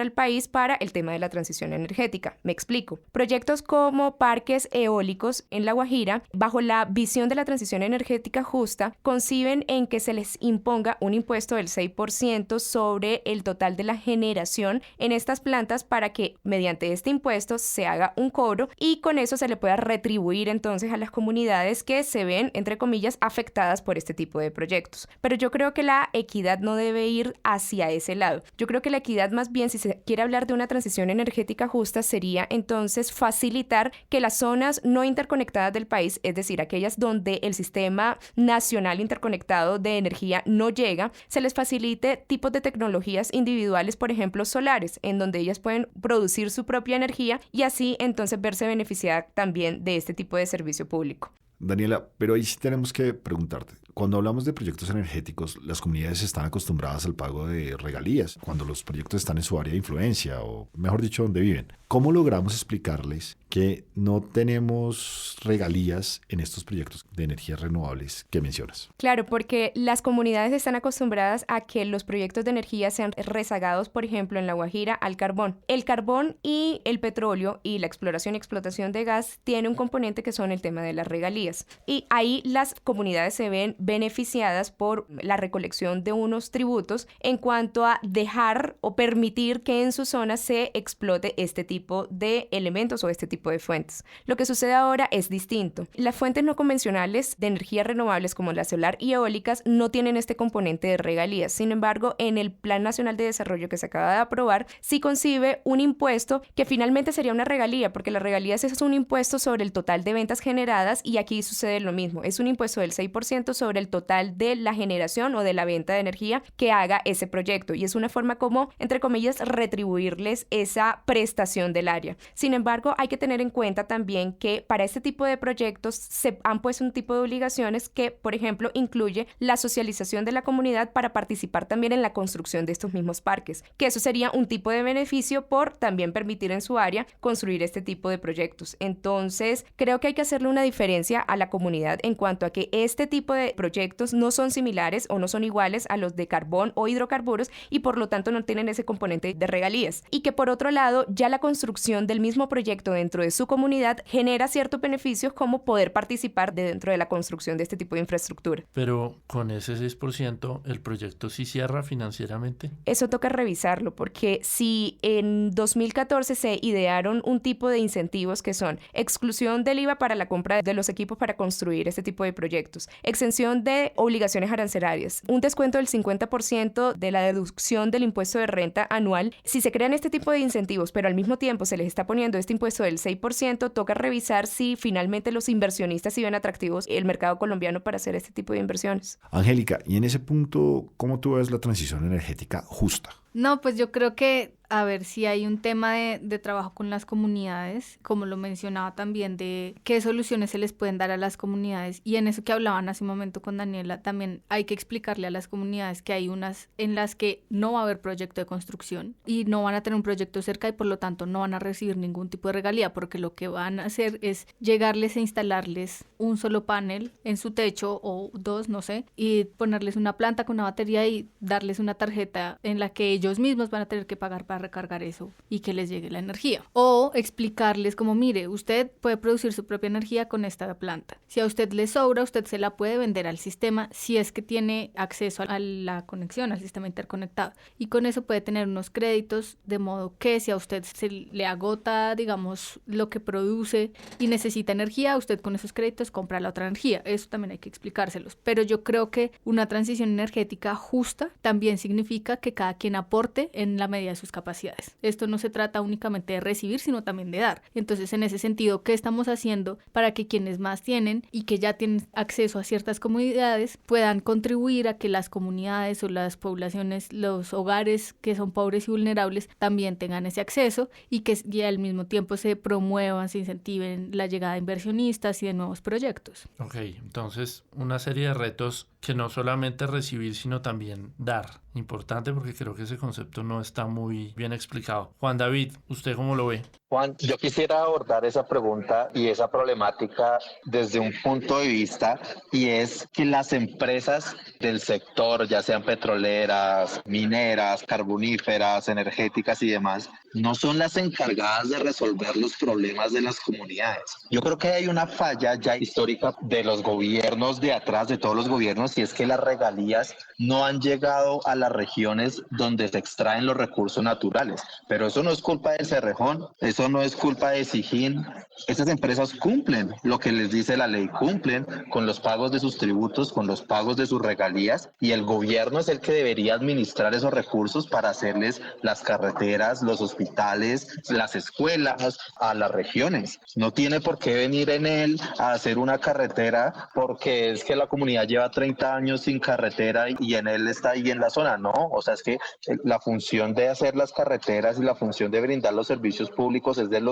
al país para el tema de la transición energética. Me explico. Proyectos como parques eólicos en La Guajira, bajo la visión de la transición energética justa, conciben en que se les imponga un impuesto del 6% sobre el total de la generación en estas plantas para que mediante este impuesto se haga un cobro y con eso se le pueda retribuir entonces a las comunidades que se ven, entre comillas, afectadas por este tipo de proyectos. Pero yo creo que la equidad no debe ir hacia ese lado. Yo creo que la equidad, más bien, si se quiere hablar de una transición energética justa, sería entonces facilitar que las zonas no interconectadas del país, es decir, aquellas donde el sistema nacional interconectado de energía no llega, se les facilite tipos de tecnologías individuales, por ejemplo, solares, en donde ellas pueden producir su propia energía y así entonces verse beneficiada también de este tipo de servicio público. Daniela, pero ahí sí tenemos que preguntarte. Cuando hablamos de proyectos energéticos, las comunidades están acostumbradas al pago de regalías cuando los proyectos están en su área de influencia o, mejor dicho, donde viven. ¿Cómo logramos explicarles que no tenemos regalías en estos proyectos de energías renovables que mencionas? Claro, porque las comunidades están acostumbradas a que los proyectos de energía sean rezagados, por ejemplo, en La Guajira, al carbón. El carbón y el petróleo y la exploración y explotación de gas tiene un componente que son el tema de las regalías. Y ahí las comunidades se ven beneficiadas por la recolección de unos tributos en cuanto a dejar o permitir que en su zona se explote este tipo de elementos o este tipo de fuentes. Lo que sucede ahora es distinto. Las fuentes no convencionales de energías renovables como la solar y eólicas no tienen este componente de regalías. Sin embargo, en el Plan Nacional de Desarrollo que se acaba de aprobar, sí concibe un impuesto que finalmente sería una regalía, porque la regalía es un impuesto sobre el total de ventas generadas y aquí sucede lo mismo. Es un impuesto del 6% sobre el total de la generación o de la venta de energía que haga ese proyecto y es una forma como, entre comillas, retribuirles esa prestación del área. Sin embargo, hay que tener en cuenta también que para este tipo de proyectos se han puesto un tipo de obligaciones que, por ejemplo, incluye la socialización de la comunidad para participar también en la construcción de estos mismos parques, que eso sería un tipo de beneficio por también permitir en su área construir este tipo de proyectos. Entonces, creo que hay que hacerle una diferencia a la comunidad en cuanto a que este tipo de proyectos no son similares o no son iguales a los de carbón o hidrocarburos y por lo tanto no tienen ese componente de regalías. Y que por otro lado, ya la construcción del mismo proyecto dentro de su comunidad genera ciertos beneficios como poder participar dentro de la construcción de este tipo de infraestructura. Pero con ese 6%, ¿el proyecto sí cierra financieramente? Eso toca revisarlo porque si en 2014 se idearon un tipo de incentivos que son exclusión del IVA para la compra de los equipos para construir este tipo de proyectos, exención de obligaciones arancelarias, un descuento del 50% de la deducción del impuesto de renta anual, si se crean este tipo de incentivos pero al mismo tiempo se les está poniendo este impuesto del 6%, toca revisar si finalmente los inversionistas sí ven atractivos el mercado colombiano para hacer este tipo de inversiones. Angélica, y en ese punto, ¿cómo tú ves la transición energética justa? No, pues yo creo que, a ver, si hay un tema de trabajo con las comunidades, como lo mencionaba también, de qué soluciones se les pueden dar a las comunidades. Y en eso que hablaban hace un momento con Daniela, también hay que explicarle a las comunidades que hay unas en las que no va a haber proyecto de construcción y no van a tener un proyecto cerca y por lo tanto no van a recibir ningún tipo de regalía, porque lo que van a hacer es llegarles e instalarles un solo panel en su techo o dos, no sé, y ponerles una planta con una batería y darles una tarjeta en la que ellos mismos van a tener que pagar para para recargar eso y que les llegue la energía. O explicarles como, mire, usted puede producir su propia energía con esta planta. Si a usted le sobra, usted se la puede vender al sistema si es que tiene acceso a la conexión, al sistema interconectado. Y con eso puede tener unos créditos, de modo que si a usted se le agota, digamos, lo que produce y necesita energía, usted con esos créditos compra la otra energía. Eso también hay que explicárselos. Pero yo creo que una transición energética justa también significa que cada quien aporte en la medida de sus capacidades. Esto no se trata únicamente de recibir, sino también de dar. Entonces, en ese sentido, ¿qué estamos haciendo para que quienes más tienen y que ya tienen acceso a ciertas comodidades puedan contribuir a que las comunidades o las poblaciones, los hogares que son pobres y vulnerables también tengan ese acceso y que al mismo tiempo se promuevan, se incentiven la llegada de inversionistas y de nuevos proyectos? Ok, entonces una serie de retos que no solamente recibir, sino también dar. Importante porque creo que ese concepto no está muy bien explicado. Juan David, ¿usted cómo lo ve? Juan, yo quisiera abordar esa pregunta y esa problemática desde un punto de vista, y es que las empresas del sector, ya sean petroleras, mineras, carboníferas, energéticas y demás, no son las encargadas de resolver los problemas de las comunidades. Yo creo que hay una falla ya histórica de los gobiernos de atrás, de todos los gobiernos, y es que las regalías no han llegado a las regiones donde se extraen los recursos naturales. Pero eso no es culpa del Cerrejón, eso no es culpa de Sijín. Estas empresas cumplen lo que les dice la ley, cumplen con los pagos de sus tributos, con los pagos de sus regalías, y el gobierno es el que debería administrar esos recursos para hacerles las carreteras, los hospitales, las escuelas a las regiones. No tiene por qué venir en él a hacer una carretera porque es que la comunidad lleva 30 años sin carretera y en él está ahí en la zona. No, o sea, es que la función de hacer las carreteras y la función de brindar los servicios públicos es del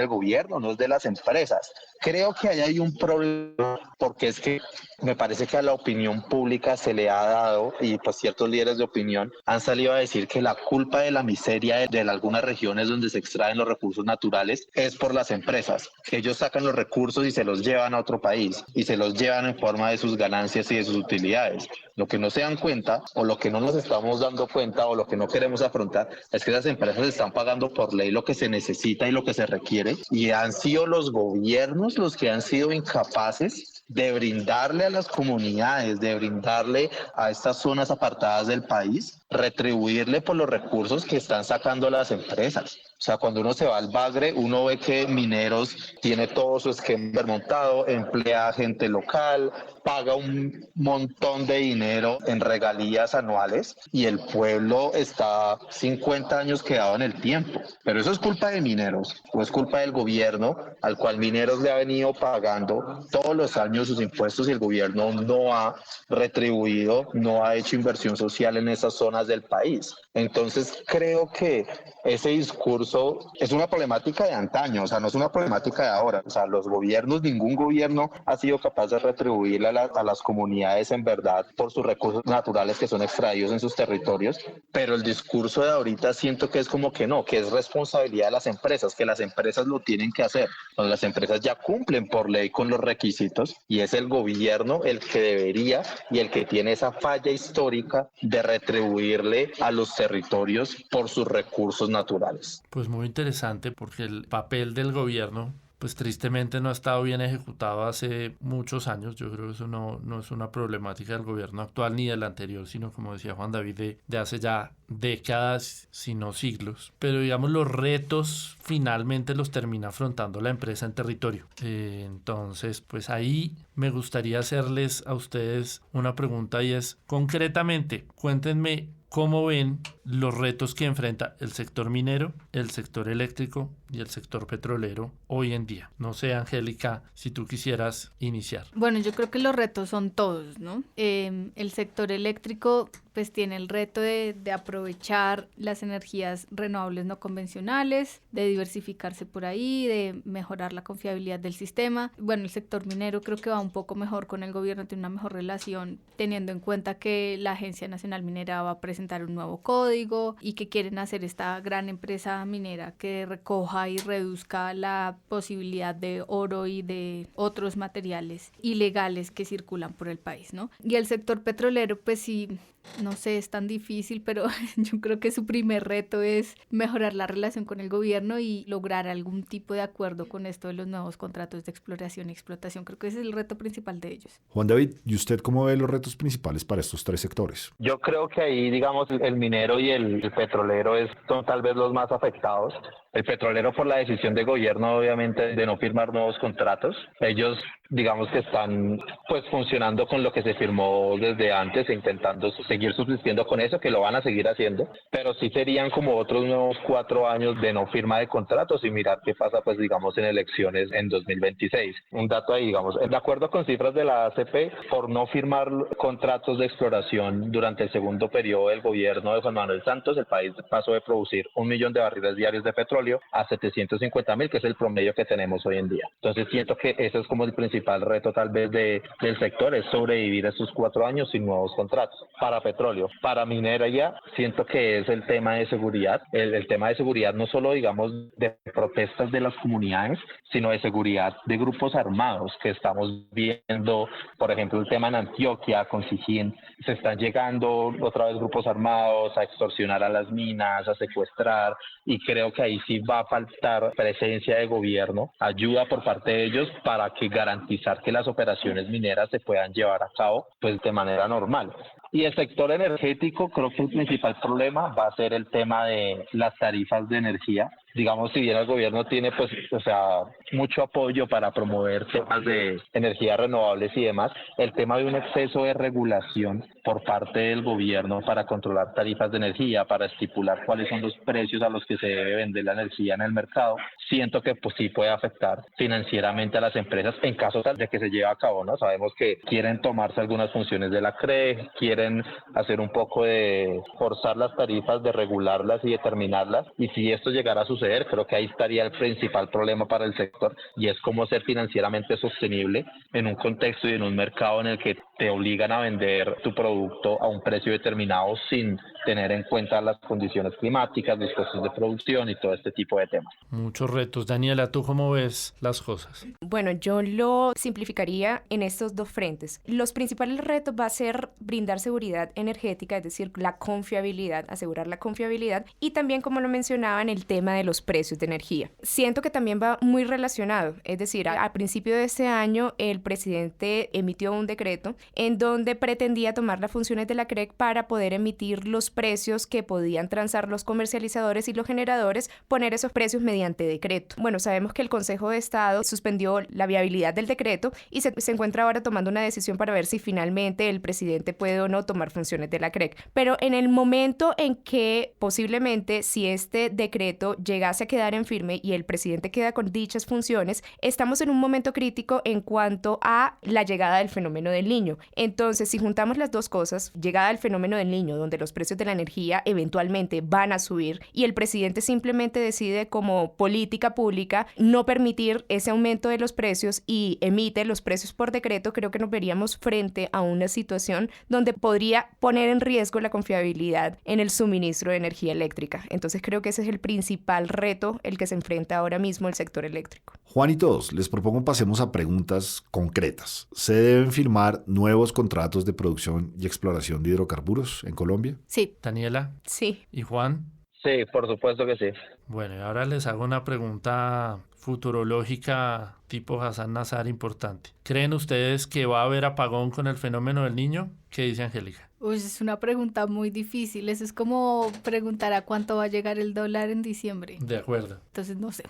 gobierno, no es de las empresas. Creo que ahí hay un problema porque es que me parece que a la opinión pública se le ha dado, y pues ciertos líderes de opinión han salido a decir que la culpa de la miseria de algunas regiones donde se extraen los recursos naturales es por las empresas. Ellos sacan los recursos y se los llevan a otro país y se los llevan en forma de sus ganancias y de sus utilidades. Lo que no se dan cuenta, o lo que no nos estamos dando cuenta, o lo que no queremos afrontar, es que las empresas están pagando por ley lo que se necesita y lo que se requiere, y han sido los gobiernos los que han sido incapaces de brindarle a las comunidades, de brindarle a estas zonas apartadas del país, retribuirle por los recursos que están sacando las empresas. O sea, cuando uno se va al Bagre, uno ve que Mineros tiene todo su esquema montado, emplea a gente local, paga un montón de dinero en regalías anuales, y el pueblo está 50 años quedado en el tiempo. Pero eso es culpa de Mineros, o es culpa del gobierno al cual Mineros le ha venido pagando todos los años sus impuestos, y el gobierno no ha retribuido, no ha hecho inversión social en esas zonas del país. Entonces creo que ese discurso es una problemática de antaño, o sea, no es una problemática de ahora. O sea, los gobiernos, ningún gobierno ha sido capaz de retribuirle a las comunidades en verdad por sus recursos naturales que son extraídos en sus territorios, pero el discurso de ahorita siento que es como que no, que es responsabilidad de las empresas, que las empresas lo tienen que hacer, cuando las empresas ya cumplen por ley con los requisitos, y es el gobierno el que debería y el que tiene esa falla histórica de retribuirle a los territorios por sus recursos naturales. Pues muy interesante, porque el papel del gobierno pues tristemente no ha estado bien ejecutado hace muchos años. Yo creo que eso no es una problemática del gobierno actual ni del anterior, sino, como decía Juan David, de hace ya décadas, si no siglos. Pero digamos, los retos finalmente los termina afrontando la empresa en territorio. Entonces, pues ahí me gustaría hacerles a ustedes una pregunta, y es, concretamente, cuéntenme ¿cómo ven los retos que enfrenta el sector minero, el sector eléctrico y el sector petrolero hoy en día? No sé, Angélica, si tú quisieras iniciar. Bueno, yo creo que los retos son todos, ¿no? El sector eléctrico pues tiene el reto de aprovechar las energías renovables no convencionales, de diversificarse por ahí, de mejorar la confiabilidad del sistema. Bueno, el sector minero creo que va un poco mejor con el gobierno, tiene una mejor relación, teniendo en cuenta que la Agencia Nacional Minera va a presentar un nuevo código y que quieren hacer esta gran empresa minera que recoja y reduzca la posibilidad de oro y de otros materiales ilegales que circulan por el país, ¿no? Y el sector petrolero, pues sí, no sé, es tan difícil, pero yo creo que su primer reto es mejorar la relación con el gobierno y lograr algún tipo de acuerdo con esto de los nuevos contratos de exploración y explotación. Creo que ese es el reto principal de ellos. Juan David, ¿y usted cómo ve los retos principales para estos tres sectores? Yo creo que ahí, digamos, el minero y el petrolero son tal vez los más afectados. El petrolero por la decisión del gobierno, obviamente, de no firmar nuevos contratos. Ellos, digamos que están pues funcionando con lo que se firmó desde antes e intentando seguir subsistiendo con eso, que lo van a seguir haciendo, pero sí serían como otros nuevos 4 años de no firma de contratos y mirar qué pasa, pues digamos, en elecciones en 2026. Un dato ahí, digamos, de acuerdo con cifras de la ACP, por no firmar contratos de exploración durante el segundo periodo del gobierno de Juan Manuel Santos, el país pasó de producir 1 millón de barriles diarios de petróleo a 750.000, que es el promedio que tenemos hoy en día. Entonces siento que ese es como el principal reto tal vez del sector, es sobrevivir estos 4 años sin nuevos contratos. Para petróleo, para minería, siento que es el tema de seguridad. El tema de seguridad no solo, digamos, de protestas de las comunidades, sino de seguridad de grupos armados que estamos viendo, por ejemplo, el tema en Antioquia con Sijín, se están llegando otra vez grupos armados a extorsionar a las minas, a secuestrar, y creo que ahí sí va a faltar presencia de gobierno, ayuda por parte de ellos para que garantizar que las operaciones mineras se puedan llevar a cabo pues de manera normal. Y el sector energético, creo que el principal problema va a ser el tema de las tarifas de energía. Digamos, si bien el gobierno tiene pues, mucho apoyo para promover temas de energías renovables y demás, el tema de un exceso de regulación por parte del gobierno para controlar tarifas de energía, para estipular cuáles son los precios a los que se debe vender la energía en el mercado, siento que pues sí puede afectar financieramente a las empresas en caso tal de que se lleve a cabo, ¿no? Sabemos que quieren tomarse algunas funciones de la CRE, quieren hacer un poco de forzar las tarifas, de regularlas y determinarlas, y si esto llegara a suceder, creo que ahí estaría el principal problema para el sector, y es cómo ser financieramente sostenible en un contexto y en un mercado en el que te obligan a vender tu producto a un precio determinado sin tener en cuenta las condiciones climáticas, los costos de producción y todo este tipo de temas. Muchos retos. Daniela, ¿tú cómo ves las cosas? Bueno, yo lo simplificaría en estos dos frentes. Los principales retos va a ser brindar seguridad energética, es decir, la confiabilidad, asegurar la confiabilidad, y también, como lo mencionaba, en el tema de los precios de energía. Siento que también va muy relacionado, es decir, al principio de este año el presidente emitió un decreto en donde pretendía tomar las funciones de la CREC para poder emitir los precios que podían transar los comercializadores y los generadores, poner esos precios mediante decreto. Bueno, sabemos que el Consejo de Estado suspendió la viabilidad del decreto y se encuentra ahora tomando una decisión para ver si finalmente el presidente puede o no tomar funciones de la CREC. Pero en el momento en que posiblemente, si este decreto llegase a quedar en firme y el presidente queda con dichas funciones, estamos en un momento crítico en cuanto a la llegada del fenómeno del Niño. Entonces, si juntamos las dos cosas, llegada del fenómeno del Niño, donde los precios de la energía eventualmente van a subir y el presidente simplemente decide como política pública no permitir ese aumento de los precios y emite los precios por decreto, creo que nos veríamos frente a una situación donde podría poner en riesgo la confiabilidad en el suministro de energía eléctrica. Entonces creo que ese es el principal reto el que se enfrenta ahora mismo el sector eléctrico. Juan y todos, les propongo pasemos a preguntas concretas. ¿Se deben firmar nuevos contratos de producción y exploración de hidrocarburos en Colombia? Sí. Daniela. Sí. ¿Y Juan? Sí, por supuesto que sí. Bueno, y ahora les hago una pregunta futurológica tipo Hassan Nazar importante. ¿Creen ustedes que va a haber apagón con el fenómeno del Niño? ¿Qué dice Angélica? Uy, es una pregunta muy difícil. Eso es como preguntar a cuánto va a llegar el dólar en diciembre. De acuerdo. Entonces no sé.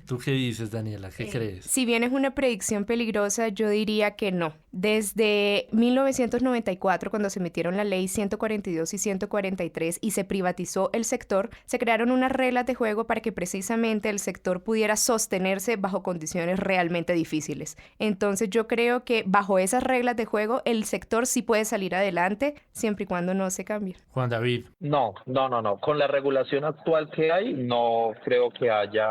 ¿Tú qué dices, Daniela? ¿Qué crees? Si bien es una predicción peligrosa, yo diría que no. Desde 1994, cuando se emitieron la ley 142 y 143 y se privatizó el sector, se crearon unas reglas de juego para que precisamente el sector pudiera sostenerse bajo condiciones realmente difíciles. Entonces yo creo que bajo esas reglas de juego el sector sí puede salir adelante siempre y cuando no se cambie. Juan David. No. Con la regulación actual que hay, no creo que haya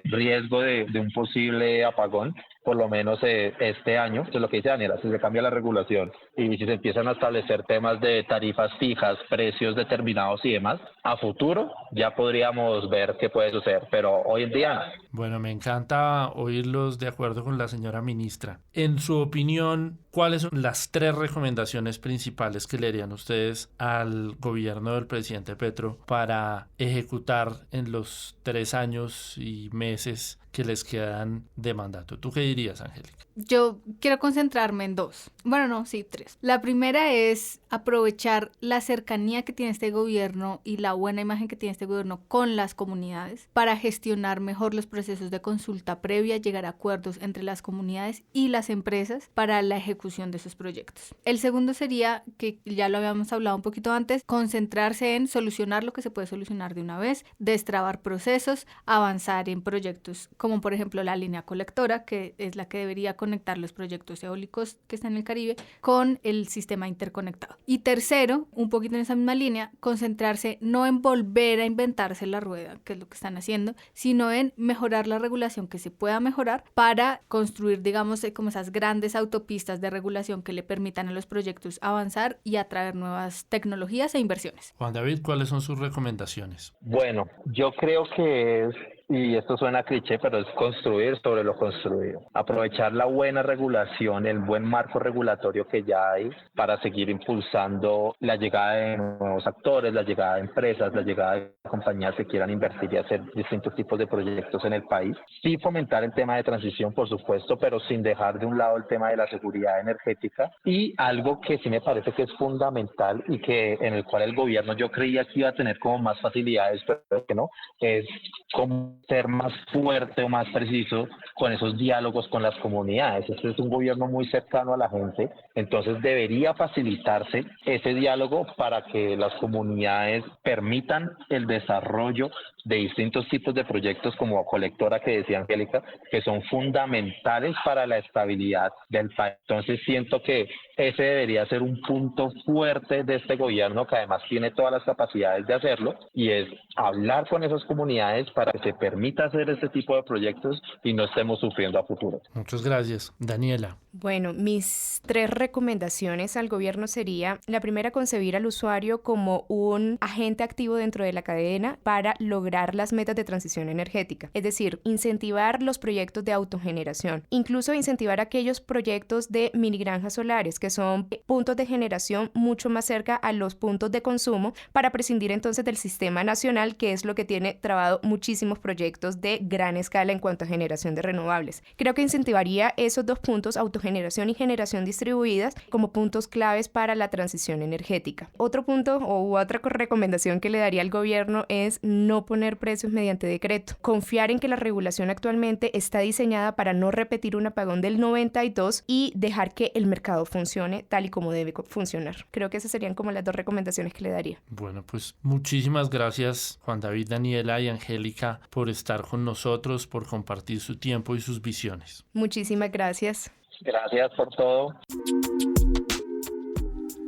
riesgo de un posible apagón. por lo menos este año. Eso es lo que dice Daniela, si se cambia la regulación y si se empiezan a establecer temas de tarifas fijas, precios determinados y demás, a futuro ya podríamos ver qué puede suceder, pero hoy en día no. Bueno, me encanta oírlos de acuerdo con la señora ministra. En su opinión, ¿cuáles son las 3 recomendaciones principales que le harían ustedes al gobierno del presidente Petro para ejecutar en los 3 años y meses que les quedan de mandato? ¿Tú qué dirías, Angélica? Yo quiero concentrarme en 2. Bueno, no, sí, 3. La primera es aprovechar la cercanía que tiene este gobierno y la buena imagen que tiene este gobierno con las comunidades para gestionar mejor los procesos de consulta previa, llegar a acuerdos entre las comunidades y las empresas para la ejecución de esos proyectos. El segundo sería, que ya lo habíamos hablado un poquito antes, concentrarse en solucionar lo que se puede solucionar de una vez, destrabar procesos, avanzar en proyectos como por ejemplo la línea colectora, que es la que debería conectar los proyectos eólicos que están en el Caribe con el sistema interconectado. Y tercero, un poquito en esa misma línea, concentrarse no en volver a inventarse la rueda, que es lo que están haciendo, sino en mejorar la regulación que se pueda mejorar para construir, digamos, como esas grandes autopistas de regulación que le permitan a los proyectos avanzar y atraer nuevas tecnologías e inversiones. Juan David, ¿cuáles son sus recomendaciones? Bueno, yo creo que es, y esto suena cliché, pero es construir sobre lo construido. Aprovechar la buena regulación, el buen marco regulatorio que ya hay para seguir impulsando la llegada de nuevos actores, la llegada de empresas, la llegada de compañías que quieran invertir y hacer distintos tipos de proyectos en el país. Sí fomentar el tema de transición, por supuesto, pero sin dejar de un lado el tema de la seguridad energética. Y algo que sí me parece que es fundamental y que en el cual el gobierno yo creía que iba a tener como más facilidades, pero que no, es como ser más fuerte o más preciso con esos diálogos con las comunidades. Este es un gobierno muy cercano a la gente, entonces debería facilitarse ese diálogo para que las comunidades permitan el desarrollo de distintos tipos de proyectos como colectora que decía Angélica, que son fundamentales para la estabilidad del país. Entonces siento que ese debería ser un punto fuerte de este gobierno, que además tiene todas las capacidades de hacerlo, y es hablar con esas comunidades para que se permita hacer este tipo de proyectos y no estemos sufriendo a futuro. Muchas gracias. Daniela. Bueno, mis 3 recomendaciones al gobierno sería, la primera, concebir al usuario como un agente activo dentro de la cadena para lograr las metas de transición energética. Es decir, incentivar los proyectos de autogeneración, incluso incentivar aquellos proyectos de mini granjas solares, que son puntos de generación mucho más cerca a los puntos de consumo, para prescindir entonces del sistema nacional, que es lo que tiene trabado muchísimos proyectos de gran escala en cuanto a generación de renovables. Creo que incentivaría esos 2 puntos, autogeneración y generación distribuidas, como puntos claves para la transición energética. Otro punto o otra recomendación que le daría al gobierno es no poner precios mediante decreto. Confiar en que la regulación actualmente está diseñada para no repetir un apagón del 92 y dejar que el mercado funcione tal y como debe funcionar. Creo que esas serían como las 2 recomendaciones que le daría. Bueno, pues muchísimas gracias, Juan David, Daniela y Angélica, por estar con nosotros, por compartir su tiempo y sus visiones. Muchísimas gracias. Gracias por todo.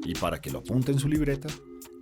Y para que lo apunte en su libreta,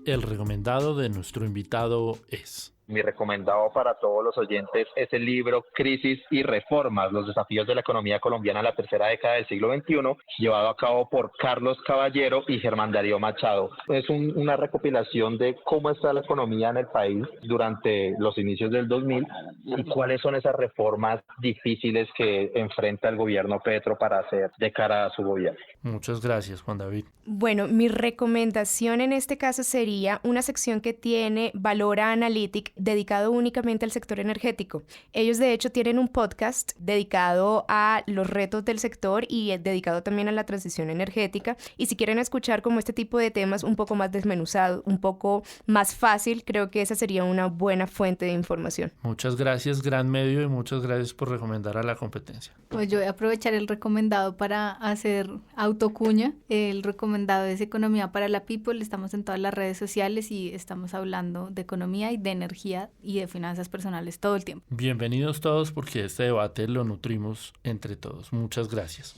El recomendado de nuestro invitado es... Mi recomendado para todos los oyentes es el libro Crisis y Reformas, los desafíos de la economía colombiana en la tercera década del siglo XXI, llevado a cabo por Carlos Caballero y Germán Darío Machado. Es una recopilación de cómo está la economía en el país durante los inicios del 2000 y cuáles son esas reformas difíciles que enfrenta el gobierno Petro para hacer de cara a su gobierno. Muchas gracias, Juan David. Bueno, mi recomendación en este caso sería una sección que tiene Valora Analytic, dedicado únicamente al sector energético. Ellos de hecho tienen un podcast dedicado a los retos del sector y dedicado también a la transición energética, y si quieren escuchar como este tipo de temas un poco más desmenuzado, un poco más fácil, creo que esa sería una buena fuente de información. Muchas gracias, Gran Medio, y muchas gracias por recomendar a la competencia. Pues yo voy a aprovechar el recomendado para hacer autocuña. El recomendado es Economía para la People. Estamos en todas las redes sociales y estamos hablando de economía y de energía y de finanzas personales todo el tiempo. Bienvenidos todos, porque este debate lo nutrimos entre todos. Muchas gracias.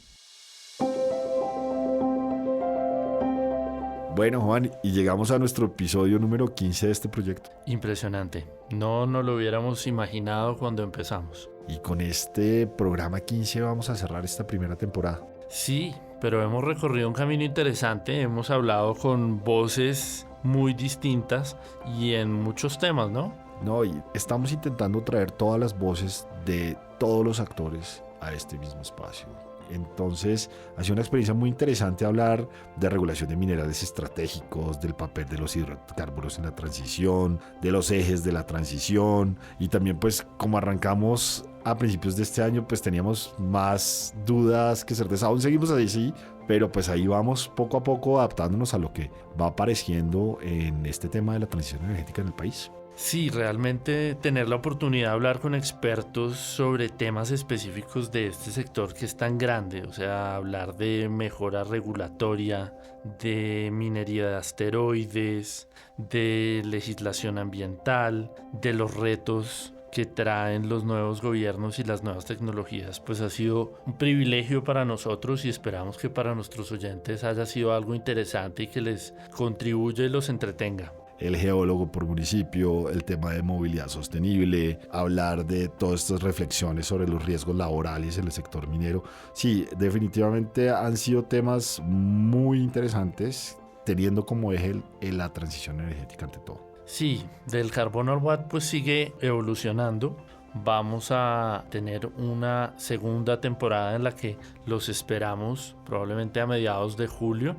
Bueno, Juan, y llegamos a nuestro episodio número 15 de este proyecto. Impresionante. No nos lo hubiéramos imaginado cuando empezamos. Y con este programa 15 vamos a cerrar esta primera temporada. Sí, pero hemos recorrido un camino interesante. Hemos hablado con voces muy distintas y en muchos temas, ¿no? No, y estamos intentando traer todas las voces de todos los actores a este mismo espacio. Entonces, ha sido una experiencia muy interesante hablar de regulación de minerales estratégicos, del papel de los hidrocarburos en la transición, de los ejes de la transición, y también pues como arrancamos a principios de este año, pues teníamos más dudas que certeza. Aún seguimos así, sí, pero pues ahí vamos poco a poco adaptándonos a lo que va apareciendo en este tema de la transición energética en el país. Sí, realmente tener la oportunidad de hablar con expertos sobre temas específicos de este sector que es tan grande, o sea, hablar de mejora regulatoria, de minería de asteroides, de legislación ambiental, de los retos que traen los nuevos gobiernos y las nuevas tecnologías, pues ha sido un privilegio para nosotros y esperamos que para nuestros oyentes haya sido algo interesante y que les contribuya y los entretenga. El geólogo por municipio, el tema de movilidad sostenible, hablar de todas estas reflexiones sobre los riesgos laborales en el sector minero. Sí, definitivamente han sido temas muy interesantes, teniendo como eje la transición energética ante todo. Sí, del carbón al watt pues sigue evolucionando. Vamos a tener una segunda temporada en la que los esperamos probablemente a mediados de julio.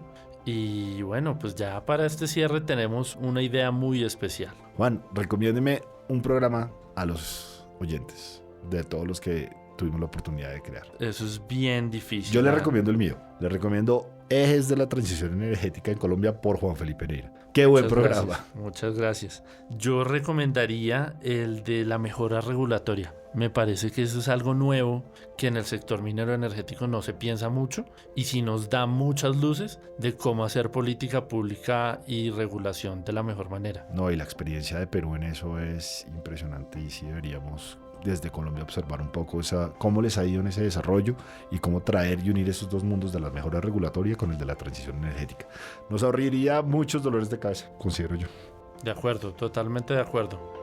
Y bueno, pues ya para este cierre tenemos una idea muy especial. Juan, recomiéndeme un programa a los oyentes de todos los que tuvimos la oportunidad de crear. Eso es bien difícil. Yo le recomiendo el mío. Le recomiendo Ejes de la Transición Energética en Colombia por Juan Felipe Neira. ¡Qué buen programa! Gracias, muchas gracias. Yo recomendaría el de la mejora regulatoria. Me parece que eso es algo nuevo que en el sector minero energético no se piensa mucho y sí nos da muchas luces de cómo hacer política pública y regulación de la mejor manera. No, y la experiencia de Perú en eso es impresionante y sí deberíamos desde Colombia observar un poco cómo les ha ido en ese desarrollo y cómo traer y unir esos dos mundos de la mejora regulatoria con el de la transición energética. Nos ahorraría muchos dolores de cabeza, considero yo. De acuerdo, totalmente de acuerdo.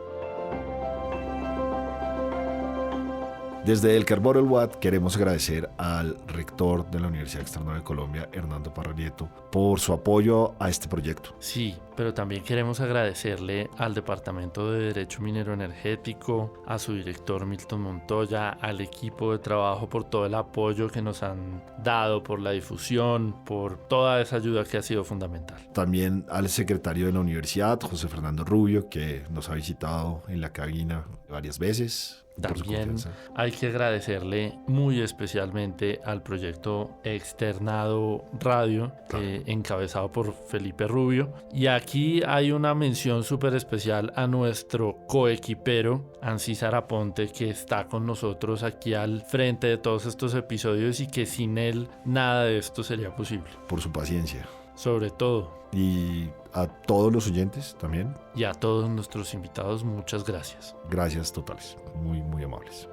Desde El Carbón al Watt queremos agradecer al rector de la Universidad Externado de Colombia, Hernando Parra Nieto, por su apoyo a este proyecto. Sí, pero también queremos agradecerle al Departamento de Derecho Minero Energético, a su director Milton Montoya, al equipo de trabajo por todo el apoyo que nos han dado, por la difusión, por toda esa ayuda que ha sido fundamental. También al secretario de la universidad, José Fernando Rubio, que nos ha visitado en la cabina varias veces. También hay que agradecerle muy especialmente al proyecto Externado Radio, encabezado por Felipe Rubio. Y aquí hay una mención súper especial a nuestro coequipero, Ancísar Aponte, que está con nosotros aquí al frente de todos estos episodios y que sin él nada de esto sería posible. Por su paciencia. Sobre todo. Y a todos los oyentes también. Y a todos nuestros invitados, muchas gracias. Gracias totales, muy muy amables.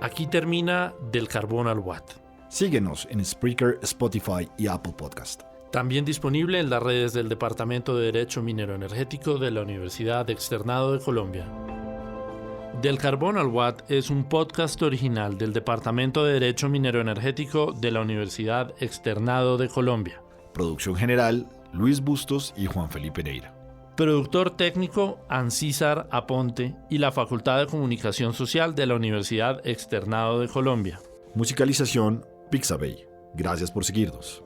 Aquí termina Del Carbón al Watt. Síguenos en Spreaker, Spotify y Apple Podcast. También disponible en las redes del Departamento de Derecho Minero Energético de la Universidad Externado de Colombia. Del Carbón al Watt es un podcast original del Departamento de Derecho Minero Energético de la Universidad Externado de Colombia. Producción general, Luis Bustos y Juan Felipe Neira. Productor técnico, Ancísar Aponte y la Facultad de Comunicación Social de la Universidad Externado de Colombia. Musicalización, Pixabay. Gracias por seguirnos.